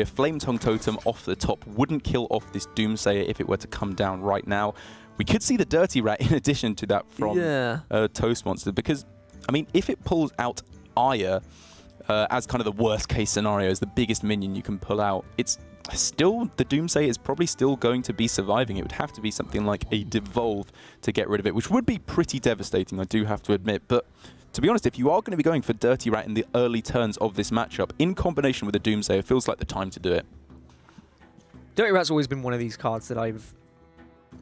Flame Tongue Totem off the top wouldn't kill off this Doomsayer if it were to come down right now. We could see the Dirty Rat in addition to that from Toastmonster, because, I mean, if it pulls out Aya as kind of the worst case scenario, as the biggest minion you can pull out, it's still, the Doomsayer is probably still going to be surviving. It would have to be something like a Devolve to get rid of it, which would be pretty devastating, I do have to admit. But to be honest, if you are going to be going for Dirty Rat in the early turns of this matchup, in combination with the Doomsayer, it feels like the time to do it. Dirty Rat's always been one of these cards that I've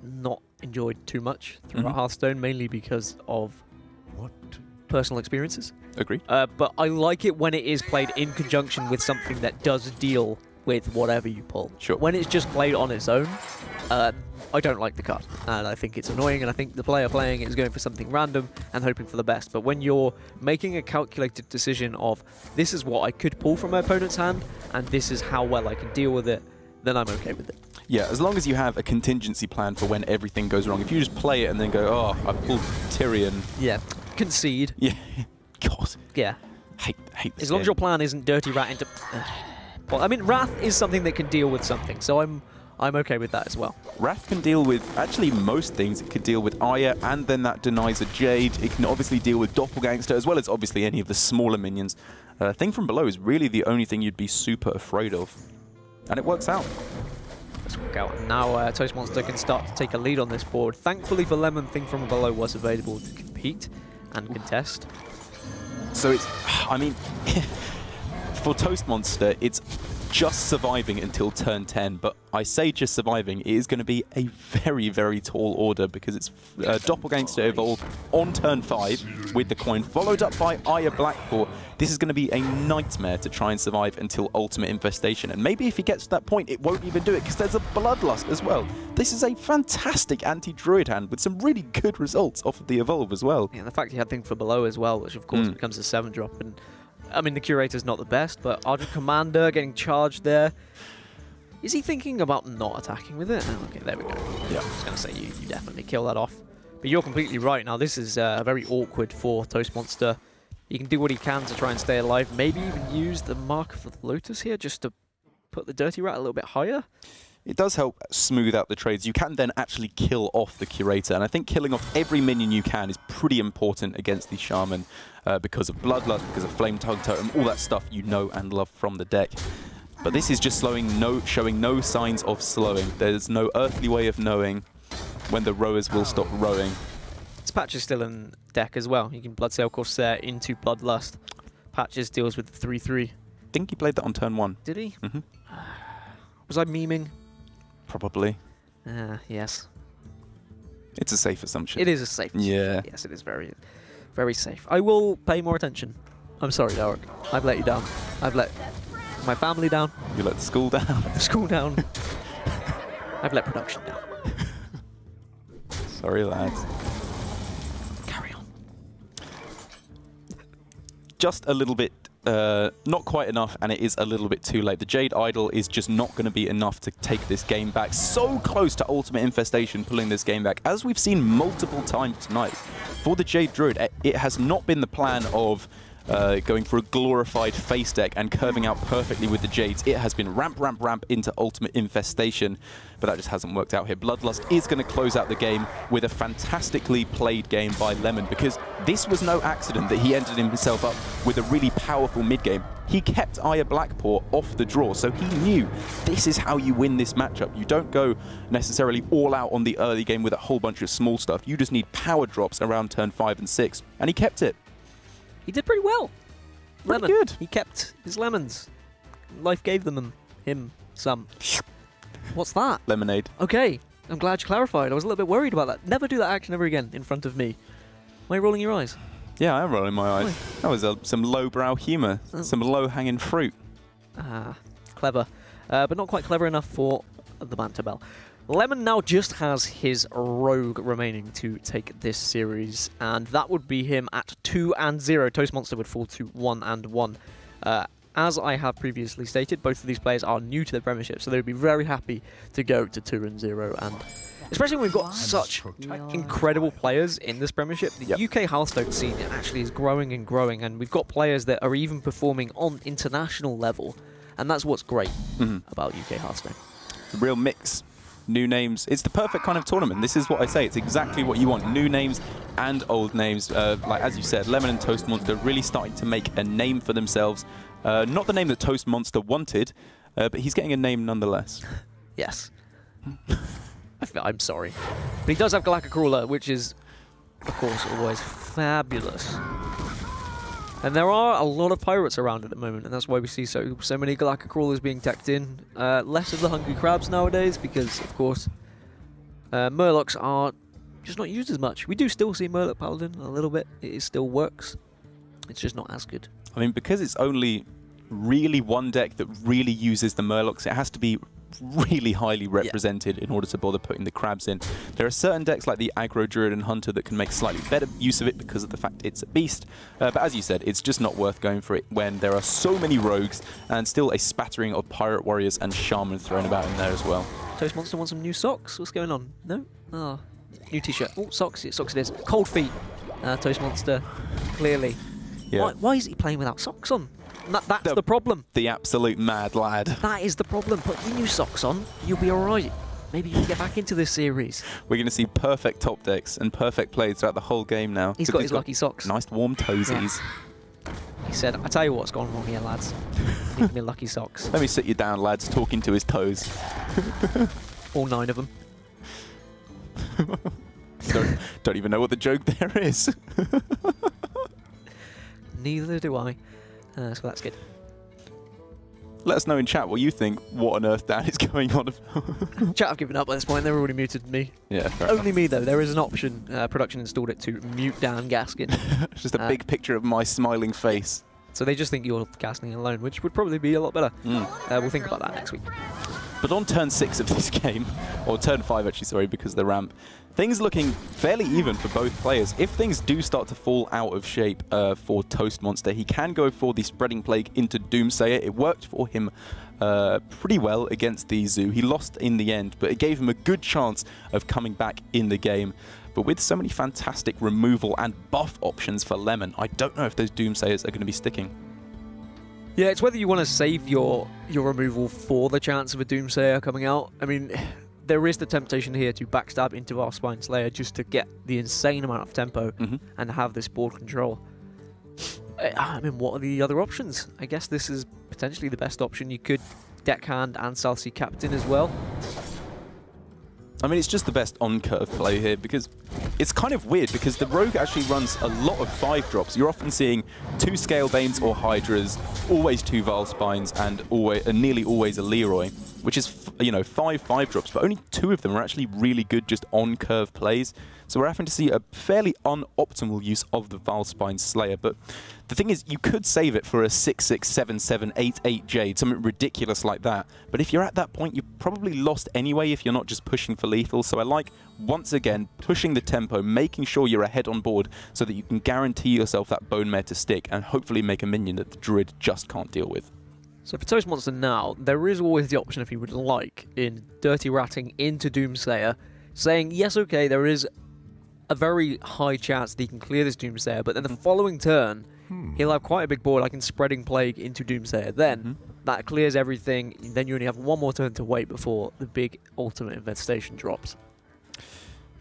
not enjoyed too much throughout Hearthstone, mainly because of personal experiences. Agree. But I like it when it is played in conjunction with something that does deal with whatever you pull. Sure. When it's just played on its own, I don't like the card, and I think it's annoying, and I think the player playing it is going for something random and hoping for the best. But when you're making a calculated decision of, this is what I could pull from my opponent's hand, and this is how well I can deal with it, then I'm okay with it. Yeah, as long as you have a contingency plan for when everything goes wrong. If you just play it and then go, oh, I pulled Tyrion. Yeah, concede. Yeah, God. Yeah. Hate this As long as your plan isn't Dirty Rat into... well, I mean, Wrath is something that can deal with something, so I'm okay with that as well. Wrath can deal with, actually, most things. It could deal with Aya, and then that denies a Jade. It can obviously deal with Doppelgangster, as well as obviously any of the smaller minions. Thing from below is really the only thing you'd be super afraid of. And it works out. Let's work out. Now Toastmonster can start to take a lead on this board. Thankfully for Lemon, Thing from Below was available to compete and contest. So it's, I mean, for Toastmonster, it's just surviving until turn 10, but I say just surviving, it is going to be a very, very tall order because it's Doppelgangster evolved on turn 5 with the coin, followed up by Aya Blackpool. This is going to be a nightmare to try and survive until Ultimate Infestation, and maybe if he gets to that point, it won't even do it because there's a Bloodlust as well. This is a fantastic anti-druid hand with some really good results off of the Evolve as well. Yeah, and the fact he had Thing for Below as well, which of course becomes a 7-drop, and I mean, the Curator's not the best, but Argent Commander getting charged there. Is he thinking about not attacking with it? Oh, okay, there we go. Yeah, I was going to say, you definitely kill that off. But you're completely right. Now, this is very awkward for Toastmonster. He can do what he can to try and stay alive. Maybe even use the Mark for the Lotus here just to put the Dirty Rat a little bit higher. It does help smooth out the trades. You can then actually kill off the Curator, and I think killing off every minion you can is pretty important against the Shaman because of Bloodlust, because of Flame Tongue Totem, all that stuff you know and love from the deck. But this is just showing no signs of slowing. There's no earthly way of knowing when the rowers will stop rowing. This Patch is still in deck as well. You can Bloodsail Corsair into Bloodlust. Patches deals with the 3/3. I think he played that on turn 1. Did he? Was I memeing? Probably. Yes. It's a safe assumption. It is a safe assumption. Yeah. Yes, it is very, very safe. I will pay more attention. I'm sorry, Darok. I've let you down. I've let my family down. You let the school down. The school down. I've let production down. Sorry, lads. just a little bit, not quite enough, and it is a little bit too late. The Jade Idol is just not going to be enough to take this game back. So close to Ultimate Infestation pulling this game back, as we've seen multiple times tonight. For the Jade Druid, it has not been the plan of going for a glorified face deck and curving out perfectly with the Jades. It has been ramp, ramp, ramp into Ultimate Infestation, but that just hasn't worked out here. Bloodlust is going to close out the game with a fantastically played game by Lemon, because this was no accident that he ended himself up with a really powerful mid-game. He kept Aya Blackpaw off the draw, so he knew this is how you win this matchup. You don't go necessarily all out on the early game with a whole bunch of small stuff. You just need power drops around turn 5 and 6, and he kept it. He did pretty well. Pretty good. He kept his lemons. Life gave him some. What's that? Lemonade. Okay, I'm glad you clarified. I was a little bit worried about that. Never do that action ever again in front of me. Why are you rolling your eyes? Yeah, I am rolling my eyes. Why? That was some lowbrow humour, some low-hanging fruit. Ah, clever. But not quite clever enough for the banter bell. Lemon now just has his Rogue remaining to take this series, and that would be him at 2-0. Toastmonster would fall to 1-1. As I have previously stated, both of these players are new to the Premiership, so they would be very happy to go to 2-0. And especially when we've got such incredible players in this Premiership, the UK Hearthstone scene actually is growing and growing, and we've got players that are even performing on international level, and that's what's great about UK Hearthstone. The real mix. New names. It's the perfect kind of tournament. This is what I say. It's exactly what you want. New names and old names. Like, as you said, Lemon and Toastmonster really starting to make a name for themselves. Not the name that Toastmonster wanted, but he's getting a name nonetheless. Yes. I'm sorry. But he does have Galactic Crawler, which is, of course, always fabulous. And there are a lot of pirates around at the moment, and that's why we see so many Galactic Crawlers being teched in. Less of the Hungry Crabs nowadays, because, of course, Murlocs are just not used as much. We do still see Murloc Paladin a little bit. It still works. It's just not as good. I mean, because it's only really one deck that really uses the Murlocs, it has to be really highly represented in order to bother putting the crabs in. There are certain decks like the Aggro Druid and Hunter that can make slightly better use of it because of the fact it's a beast, but as you said, it's just not worth going for it when there are so many rogues and still a spattering of pirate warriors and shaman thrown about in there as well. Toastmonster wants some new socks? What's going on? No? Ah, new t-shirt. Oh, socks. Socks it is. Cold feet. Toastmonster, clearly. Yeah. Why is he playing without socks on? That's the problem. The absolute mad lad. That is the problem. Put your new socks on, you'll be alright. Maybe you can get back into this series. We're going to see perfect top decks and perfect plays throughout the whole game now. He's got his lucky socks. Nice warm toesies. Yeah. He said, I tell you what's gone wrong here, lads. Give me lucky socks. Let me sit you down, lads, talking to his toes. All 9 of them. Don't even know what the joke there is. Neither do I. So that's good. Let us know in chat what you think. What on earth Dan is going on? Chat, I've given up at this point. They've already muted me. Yeah, only me though. There is an option. Production installed it to mute Dan Gaskin. Just a big picture of my smiling face. So they just think you're Gaskin alone, which would probably be a lot better. We'll think about that next week. But on turn 6 of this game, or turn 5 actually, sorry, because of the ramp, things looking fairly even for both players. If things do start to fall out of shape for Toastmonster, he can go for the Spreading Plague into Doomsayer. It worked for him pretty well against the Zoo. He lost in the end, but it gave him a good chance of coming back in the game. But with so many fantastic removal and buff options for Lemon, I don't know if those Doomsayers are going to be sticking. Yeah, it's whether you want to save your removal for the chance of a Doomsayer coming out. I mean, there is the temptation here to backstab into our Spine Slayer just to get the insane amount of tempo and have this board control. I mean, what are the other options? I guess this is potentially the best option. You could Deckhand and South Sea Captain as well. I mean, it's just the best on-curve play here because it's kind of weird because the Rogue actually runs a lot of 5-drops. You're often seeing 2 Scalebanes or Hydras, always 2 Vile Spines, and nearly always a Leroy, which is, you know, 5 5-drops, but only 2 of them are actually really good just on-curve plays. So we're having to see a fairly unoptimal use of the Vile Spine Slayer. But the thing is, you could save it for a 6/6, 7/7, 8/8 Jade, something ridiculous like that. But if you're at that point, you've probably lost anyway if you're not just pushing for lethal. So I like once again, pushing the tempo, making sure you're ahead on board so that you can guarantee yourself that bone mare to stick and hopefully make a minion that the druid just can't deal with. So for Toastmonster now, there is always the option, if he would like, in dirty ratting into Doomsayer, saying, yes, okay, there is a very high chance that he can clear this Doomsayer, but then the following turn, he'll have quite a big board, like in Spreading Plague into Doomsayer. Then that clears everything, then you only have one more turn to wait before the big ultimate infestation drops.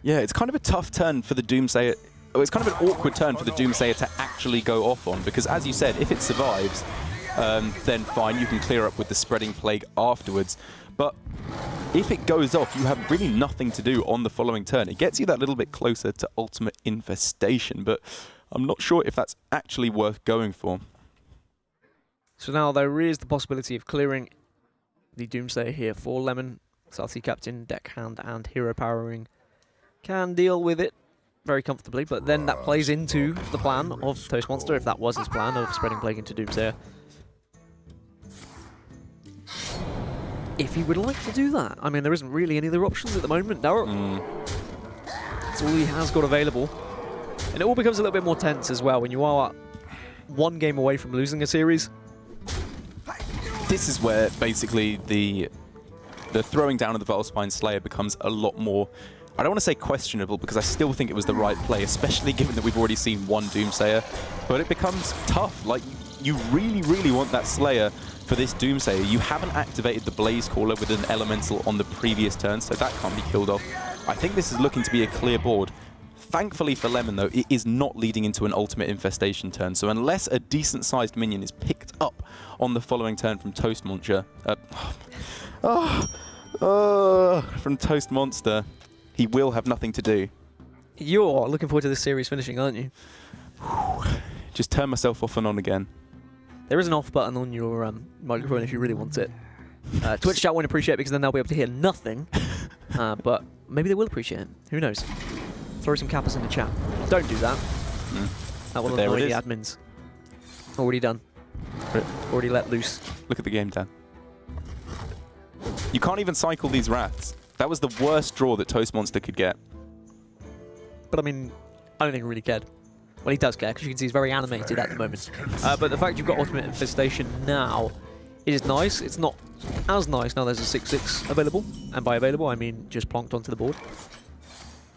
Yeah, it's kind of a tough turn for the Doomsayer. Oh, it's kind of an awkward turn for the Doomsayer to actually go off on, because as you said, if it survives, then fine, you can clear up with the Spreading Plague afterwards. But if it goes off, you have really nothing to do on the following turn. It gets you that little bit closer to ultimate infestation, but I'm not sure if that's actually worth going for. So now there is the possibility of clearing the Doomsayer here for Lemon. Salty Captain, Deckhand, and Hero Powering can deal with it very comfortably, but then that plays into the plan of Toastmonster, if that was his plan of Spreading Plague into Doomsayer. If he would like to do that. I mean, there isn't really any other options at the moment. That's all he has got available. And it all becomes a little bit more tense as well when you are one game away from losing a series. This is where basically the throwing down of the Vilespine Slayer becomes a lot more, I don't want to say questionable, because I still think it was the right play, especially given that we've already seen one Doomsayer. But it becomes tough. Like, you really, really want that Slayer for this Doomsayer. You haven't activated the Blaze Caller with an Elemental on the previous turn, so that can't be killed off. I think this is looking to be a clear board. Thankfully for Lemon, though, it is not leading into an ultimate infestation turn, so unless a decent-sized minion is picked up on the following turn from Toastmonster, from Toastmonster, he will have nothing to do. You're looking forward to this series finishing, aren't you? Just turn myself off and on again. There is an off button on your microphone if you really want it. Twitch chat won't appreciate it because then they'll be able to hear nothing. But maybe they will appreciate it. Who knows? Throw some kappas in the chat. Don't do that. That will annoy the admins. Already done. Already let loose. Look at the game, Dan. You can't even cycle these rats. That was the worst draw that Toastmonster could get. But I mean, I don't think he really cared. Well, he does care, because you can see he's very animated at the moment. But the fact you've got Ultimate Infestation now, it is nice. It's not as nice now there's a 6/6 available. And by available, I mean just plonked onto the board.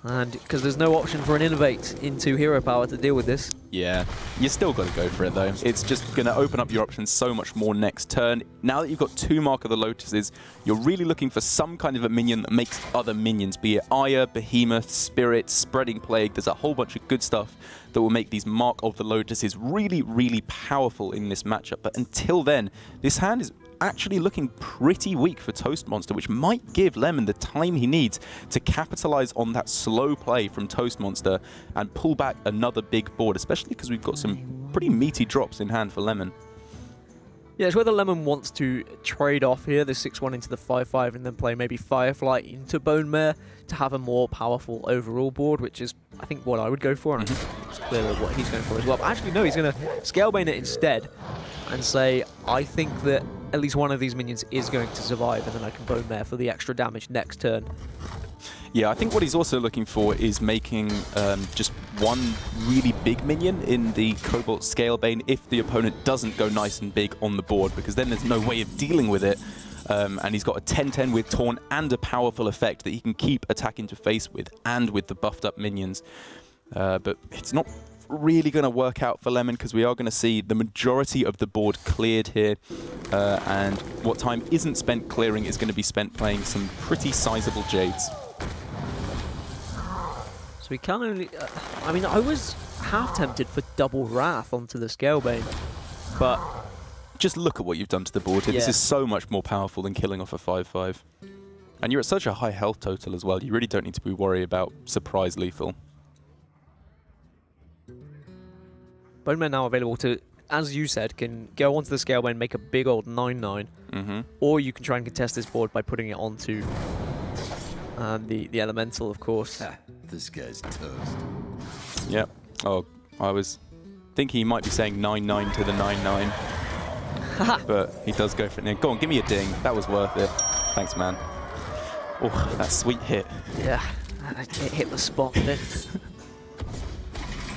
And because there's no option for an Innovate into Hero Power to deal with this. Yeah, you still got to go for it, though. It's just going to open up your options so much more next turn. Now that you've got 2 Mark of the Lotuses, you're really looking for some kind of a minion that makes other minions, be it Aya, Behemoth, Spirit, Spreading Plague. There's a whole bunch of good stuff that will make these Mark of the Lotuses really, really powerful in this matchup. But until then, this hand is actually looking pretty weak for Toastmonster, which might give Lemon the time he needs to capitalize on that slow play from Toastmonster and pull back another big board, especially because we've got some pretty meaty drops in hand for Lemon. Yeah, it's whether Lemon wants to trade off here, the 6/1 into the 5/5, and then play maybe Firefly into Bone Mare to have a more powerful overall board, which is, I think, what I would go for, and it's clearly what he's going for as well. But actually, no, he's going to Scalebane it instead and say, I think that at least one of these minions is going to survive, and then I can Bone Mare for the extra damage next turn. Yeah, I think what he's also looking for is making just one really big minion in the Cobalt Scalebane if the opponent doesn't go nice and big on the board, because then there's no way of dealing with it. And he's got a 10/10 with Taunt and a powerful effect that he can keep attack interface with and with the buffed up minions. But it's not really going to work out for Lemon, because we are going to see the majority of the board cleared here. And what time isn't spent clearing is going to be spent playing some pretty sizable Jades. So we can only... I mean, I was half tempted for double Wrath onto the Scalebane, but... Just look at what you've done to the board here. Yeah. This is so much more powerful than killing off a 5/5. And you're at such a high health total as well. You really don't need to be worried about surprise lethal. Bone Mare now available to, as you said, can go onto the Scalebane, make a big old 9/9. Or you can try and contest this board by putting it onto the Elemental, of course. This guy's toast. Yep. Oh, I was thinking he might be saying 9/9 to the 9/9. But he does go for it. Go on, give me a ding. That was worth it. Thanks, man. Oh, that sweet hit. Yeah. It hit the spot, didn't it?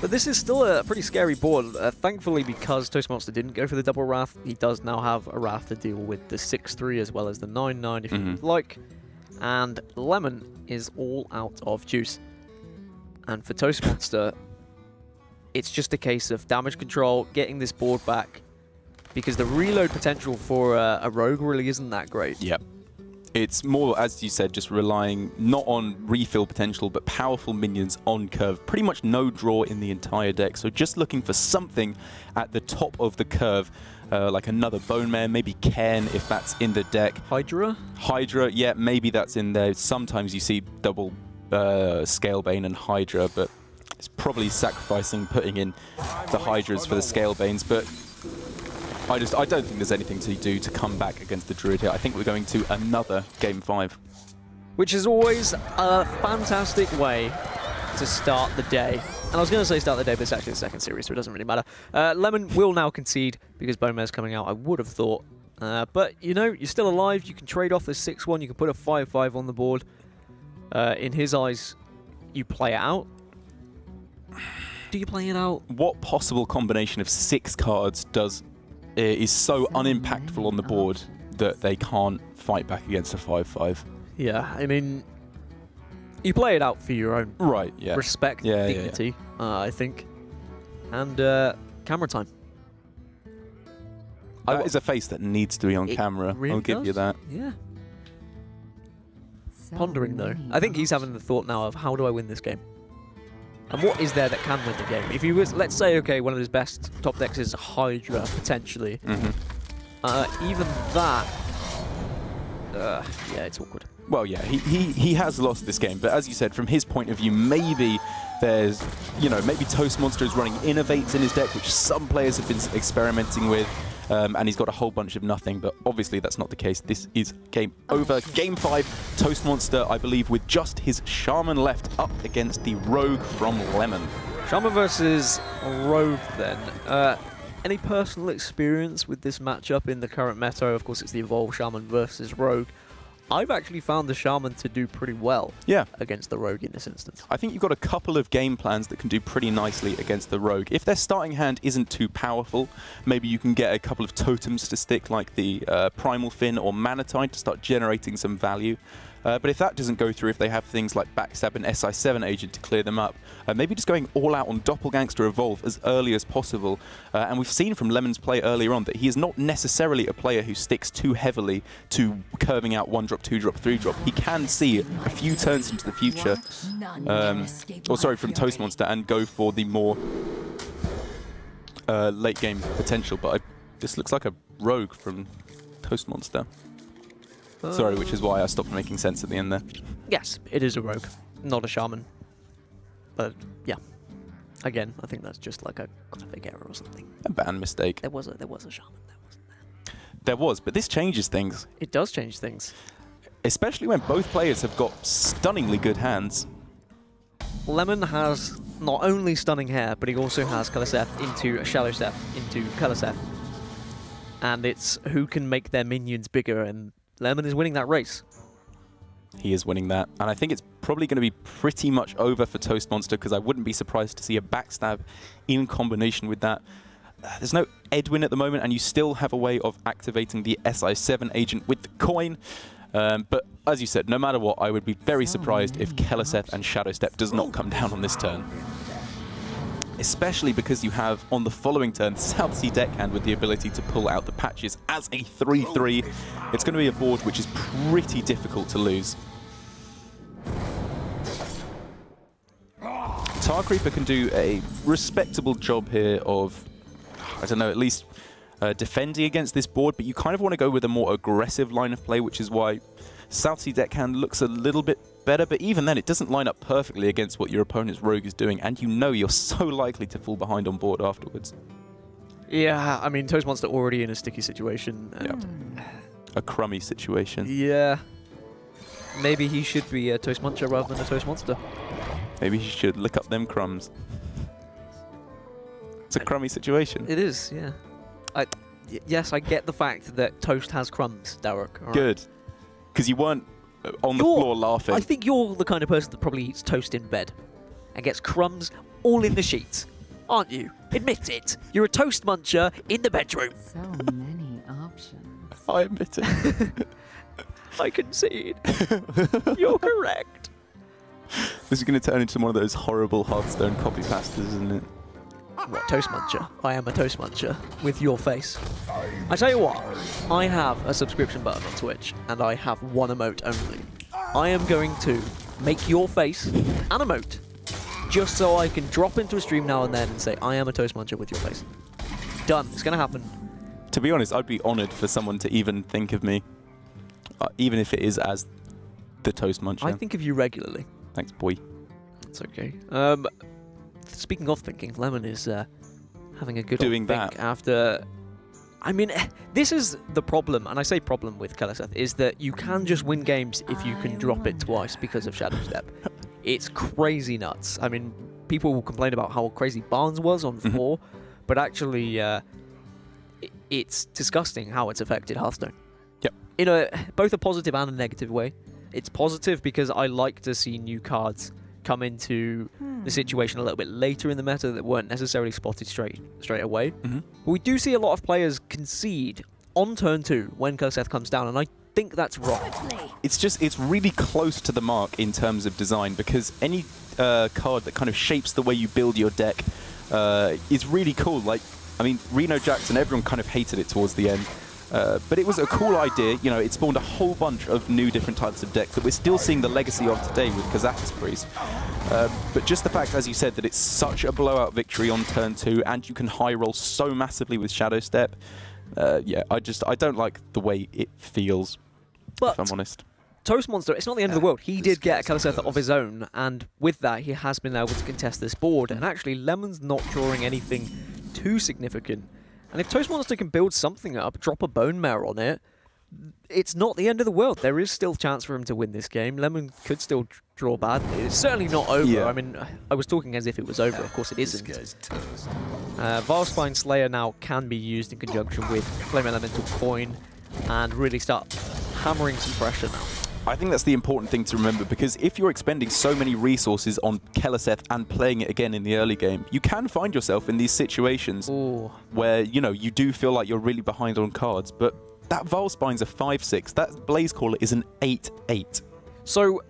But this is still a pretty scary board. Thankfully, because Toastmonster didn't go for the double Wrath, he does now have a Wrath to deal with the 6-3 as well as the 9-9 if you would like. And Lemon is all out of juice. And for Toastmonster, it's just a case of damage control, getting this board back, because the reload potential for a Rogue really isn't that great. Yep. It's more, as you said, just relying not on refill potential, but powerful minions on curve. Pretty much no draw in the entire deck, so just looking for something at the top of the curve, like another Bone Mare, maybe Cairn if that's in the deck. Hydra? Hydra, yeah, maybe that's in there. Sometimes you see double Scalebane and Hydra, but it's probably sacrificing putting in the Hydras for the Scalebanes, but I don't think there's anything to do to come back against the Druid here. I think we're going to another Game 5. Which is always a fantastic way to start the day. And I was going to say start the day, but it's actually the second series, so it doesn't really matter. Lemon will now concede because Bone Mare's coming out, I would have thought. But, you know, you're still alive. You can trade off the 6-1. You can put a 5-5 on the board. In his eyes, you play it out. Do you play it out? What possible combination of 6 cards is so unimpactful on the board that they can't fight back against a 5-5? Yeah, I mean, you play it out for your own respect, dignity, I think. And camera time. That is a face that needs to be on camera. Really I'll give you that. Yeah. Pondering, though. I think he's having the thought now of, how do I win this game? And what is there that can win the game? If he was, let's say, okay, one of his best top decks is Hydra, potentially. Even that, yeah, it's awkward. Well, yeah, he has lost this game, but as you said, from his point of view, maybe there's, you know, maybe Toastmonster is running Innovates in his deck, which some players have been experimenting with, and he's got a whole bunch of nothing, but obviously that's not the case. This is game over. Game 5, Toastmonster, I believe, with just his Shaman left up against the Rogue from Lemon. Shaman versus Rogue, then. Any personal experience with this matchup in the current meta? Of course, it's the Evolve Shaman versus Rogue. I've actually found the Shaman to do pretty well against the Rogue in this instance. I think you've got a couple of game plans that can do pretty nicely against the Rogue. If their starting hand isn't too powerful, maybe you can get a couple of totems to stick, like the Primal Fin or Manatide, to start generating some value. But if that doesn't go through, if they have things like Backstab and SI7 Agent to clear them up, maybe just going all out on Doppelgangster Evolve as early as possible. And we've seen from Lemon's play earlier on that he is not necessarily a player who sticks too heavily to curving out 1-drop, 2-drop, 3-drop. He can see a few turns into the future, or sorry, from Toastmonster, and go for the more late game potential. But this looks like a Rogue from Toastmonster. Sorry, which is why I stopped making sense at the end there. Yes, it is a Rogue, not a Shaman. But yeah, again, I think that's just like a graphic error or something. A ban mistake. There was a Shaman, there wasn't there? There was, but this changes things. It does change things. Especially when both players have got stunningly good hands. Lemon has not only stunning hair, but he also has Kaliseth into Shallow Step into Kaliseth. And it's who can make their minions bigger, and Lemon is winning that race. He is winning that, and I think it's probably going to be pretty much over for Toastmonster, because I wouldn't be surprised to see a Backstab in combination with that. There's no Edwin at the moment, and you still have a way of activating the SI7 Agent with the coin. But as you said, no matter what, I would be very surprised if Kaliseth and Shadow Step does not come down on this turn. Especially because you have, on the following turn, South Sea Deckhand with the ability to pull out the patches as a 3-3. It's going to be a board which is pretty difficult to lose. Tar Creeper can do a respectable job here of, I don't know, at least defending against this board, but you kind of want to go with a more aggressive line of play, which is why South Sea Deckhand looks a little bit better, but even then it doesn't line up perfectly against what your opponent's Rogue is doing, and you know you're so likely to fall behind on board afterwards. Yeah, I mean, Toastmonster already in a sticky situation. And a crummy situation. Yeah. Maybe he should be a Toastmuncher rather than a Toastmonster. Maybe he should lick up them crumbs. It's a crummy situation. It is, yeah. Yes, I get the fact that Toast has crumbs, Derek. Good. Because you weren't on the floor laughing. I think you're the kind of person that probably eats toast in bed and gets crumbs all in the sheets, aren't you? Admit it. You're a toast muncher in the bedroom. So many options. I admit it. I concede. You're correct. This is going to turn into one of those horrible Hearthstone copy pastas, isn't it? What, toast muncher? I am a toast muncher with your face. I tell you what, I have a subscription button on Twitch, and I have one emote only. I am going to make your face an emote, just so I can drop into a stream now and then and say, I am a toast muncher with your face. Done. It's going to happen. To be honest, I'd be honoured for someone to even think of me, even if it is as the toast muncher. I think of you regularly. Thanks, boy. It's okay. Speaking of thinking, Lemon is having a good Doing old think that. after... I mean, this is the problem, and I say problem with Keleseth, is that you can just win games if you can drop it twice because of Shadow Step. It's crazy nuts. I mean, people will complain about how crazy Barnes was on 4, but actually, it's disgusting how it's affected Hearthstone. Yep. In both a positive and a negative way. It's positive because I like to see new cards come into the situation a little bit later in the meta that weren't necessarily spotted straight away. But we do see a lot of players concede on turn 2 when Keleseth comes down, and I think that's wrong. It's really close to the mark in terms of design, because any card that kind of shapes the way you build your deck is really cool. Like, I mean, Reno Jackson, everyone kind of hated it towards the end. But it was a cool idea. You know, it spawned a whole bunch of new different types of decks that we're still seeing the legacy of today with Kazakus Priest. But just the fact, as you said, that it's such a blowout victory on turn 2, and you can high roll so massively with Shadow Step. Yeah, I don't like the way it feels, if I'm honest. Toastmonster, it's not the end of the world. He did get a Keleseth of his own, and with that, he has been able to contest this board. And actually, Lemon's not drawing anything too significant. And if Toastmonster can build something up, drop a Bone Mare on it, it's not the end of the world. There is still chance for him to win this game. Lemon could still draw badly. It's certainly not over. Yeah. I mean, I was talking as if it was over. Of course it isn't. Vilespine Slayer now can be used in conjunction with Flame Elemental Coin and really start hammering some pressure now. I think that's the important thing to remember, because if you're expending so many resources on Keleseth and playing it again in the early game, you can find yourself in these situations where, you know, you do feel like you're really behind on cards. But that Vilspine's a 5/6. That Blazecaller is an 8/8. So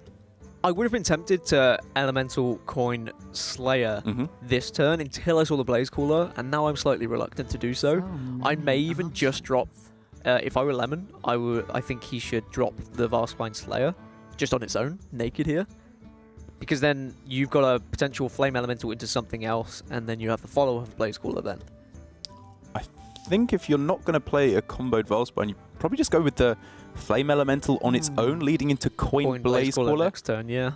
I would have been tempted to Elemental Coin Slayer this turn until I saw the Blazecaller, and now I'm slightly reluctant to do so. I may even just drop... if I were Lemon, I think he should drop the Vilespine Slayer just on its own, naked here. Because then you've got a potential Flame Elemental into something else, and then you have the follow-up of Blazecaller then. I think if you're not going to play a comboed Vilespine, you probably just go with the Flame Elemental on its own, leading into Coin Blazecaller next turn, yeah.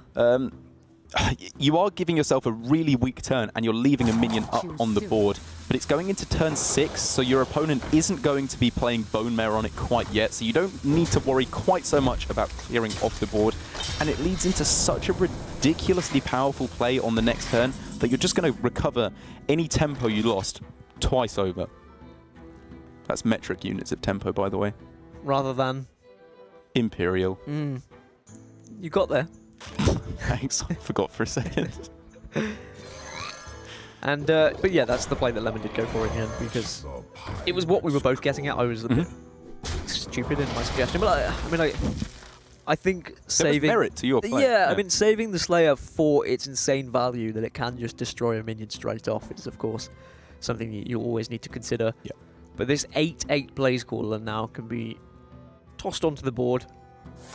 You are giving yourself a really weak turn, and you're leaving a minion up on the board. But it's going into turn 6, so your opponent isn't going to be playing Bone Mare on it quite yet, so you don't need to worry quite so much about clearing off the board. And it leads into such a ridiculously powerful play on the next turn that you're just going to recover any tempo you lost twice over. That's metric units of tempo, by the way. Rather than... Imperial. You got there. Thanks, I forgot for a second. And but yeah, that's the play that Lemon did go for in the end, because it was what we were both getting at. I was a bit stupid in my suggestion, but I think saving... There was merit to your play. Yeah, I mean, saving the Slayer for its insane value that it can just destroy a minion straight off is, of course, something you always need to consider. Yeah. But this 8/8 Blazecaller now can be tossed onto the board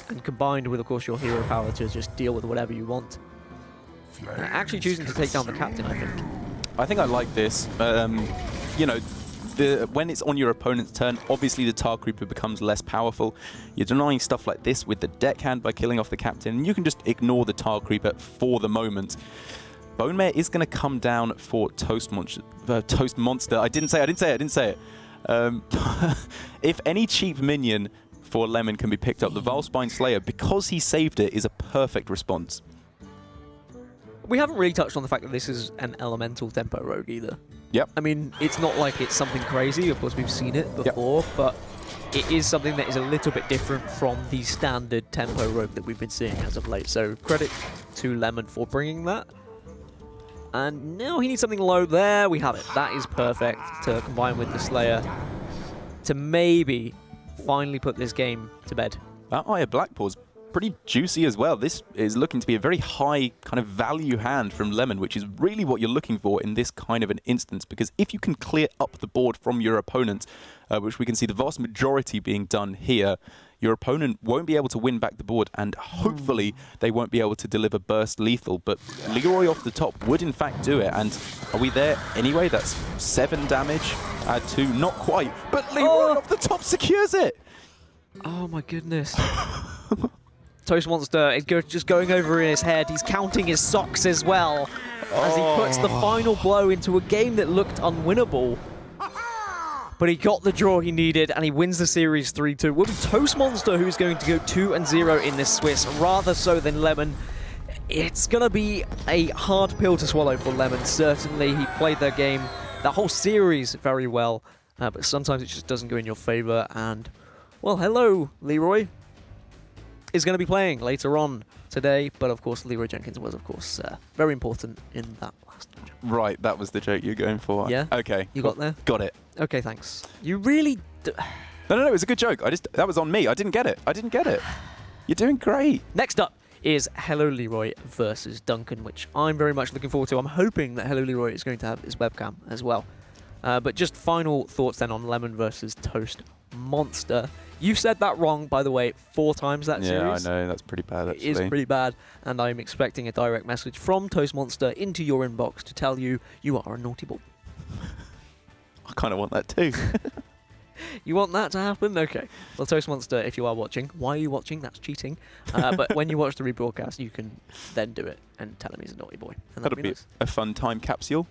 and combined with, of course, your hero power to just deal with whatever you want. Actually choosing to take down the captain, I think I like this. You know, when it's on your opponent's turn, obviously the Tar Creeper becomes less powerful. You're denying stuff like this with the deckhand by killing off the captain, and you can just ignore the Tar Creeper for the moment. Bone Mare is going to come down for Toastmonster. I didn't say it. If any cheap minion for Lemon can be picked up, the Vilespine Slayer, because he saved it, is a perfect response. We haven't really touched on the fact that this is an elemental tempo rogue either. Yep. I mean, it's not like it's something crazy. Of course, we've seen it before, but it is something that is a little bit different from the standard tempo rope that we've been seeing as of late. So credit to Lemon for bringing that. And now he needs something low. There we have it. That is perfect to combine with the Slayer to maybe finally put this game to bed. That Eye of Blackpool's pretty juicy as well. This is looking to be a very high kind of value hand from Lemon, which is really what you're looking for in this kind of an instance, because if you can clear up the board from your opponent, which we can see the vast majority being done here, your opponent won't be able to win back the board, and hopefully they won't be able to deliver burst lethal. But Leroy off the top would in fact do it, and are we there anyway? That's 7 damage, add 2, not quite, but Leroy off the top secures it! Oh my goodness. Toastmonster is just going over in his head. He's counting his socks as well as he puts the final blow into a game that looked unwinnable. But he got the draw he needed, and he wins the series 3-2. It will be Toastmonster who's going to go 2-0 in this Swiss, rather so than Lemon. It's going to be a hard pill to swallow for Lemon. Certainly, he played their game, that whole series, very well. But sometimes it just doesn't go in your favor. And, well, hello, Leroy is going to be playing later on today, but of course Leroy Jenkins was, of course, very important in that last match. Right, that was the joke you're going for. Yeah? Okay. You got there? Got it. Okay, thanks. You really... No, it was a good joke. That was on me. I didn't get it. You're doing great. Next up is Hello Leroy versus Duncan, which I'm very much looking forward to. I'm hoping that Hello Leroy is going to have his webcam as well. But just final thoughts then on Lemon versus Toastmonster. You said that wrong, by the way, 4 times that series. Yeah, I know. That's pretty bad, actually. It is pretty bad, and I'm expecting a direct message from Toastmonster into your inbox to tell you you are a naughty boy. I kind of want that too. You want that to happen? Okay. Well, Toastmonster, if you are watching, why are you watching? That's cheating. But when you watch the rebroadcast, you can then do it and tell him he's a naughty boy. And That'll be nice. a fun time capsule.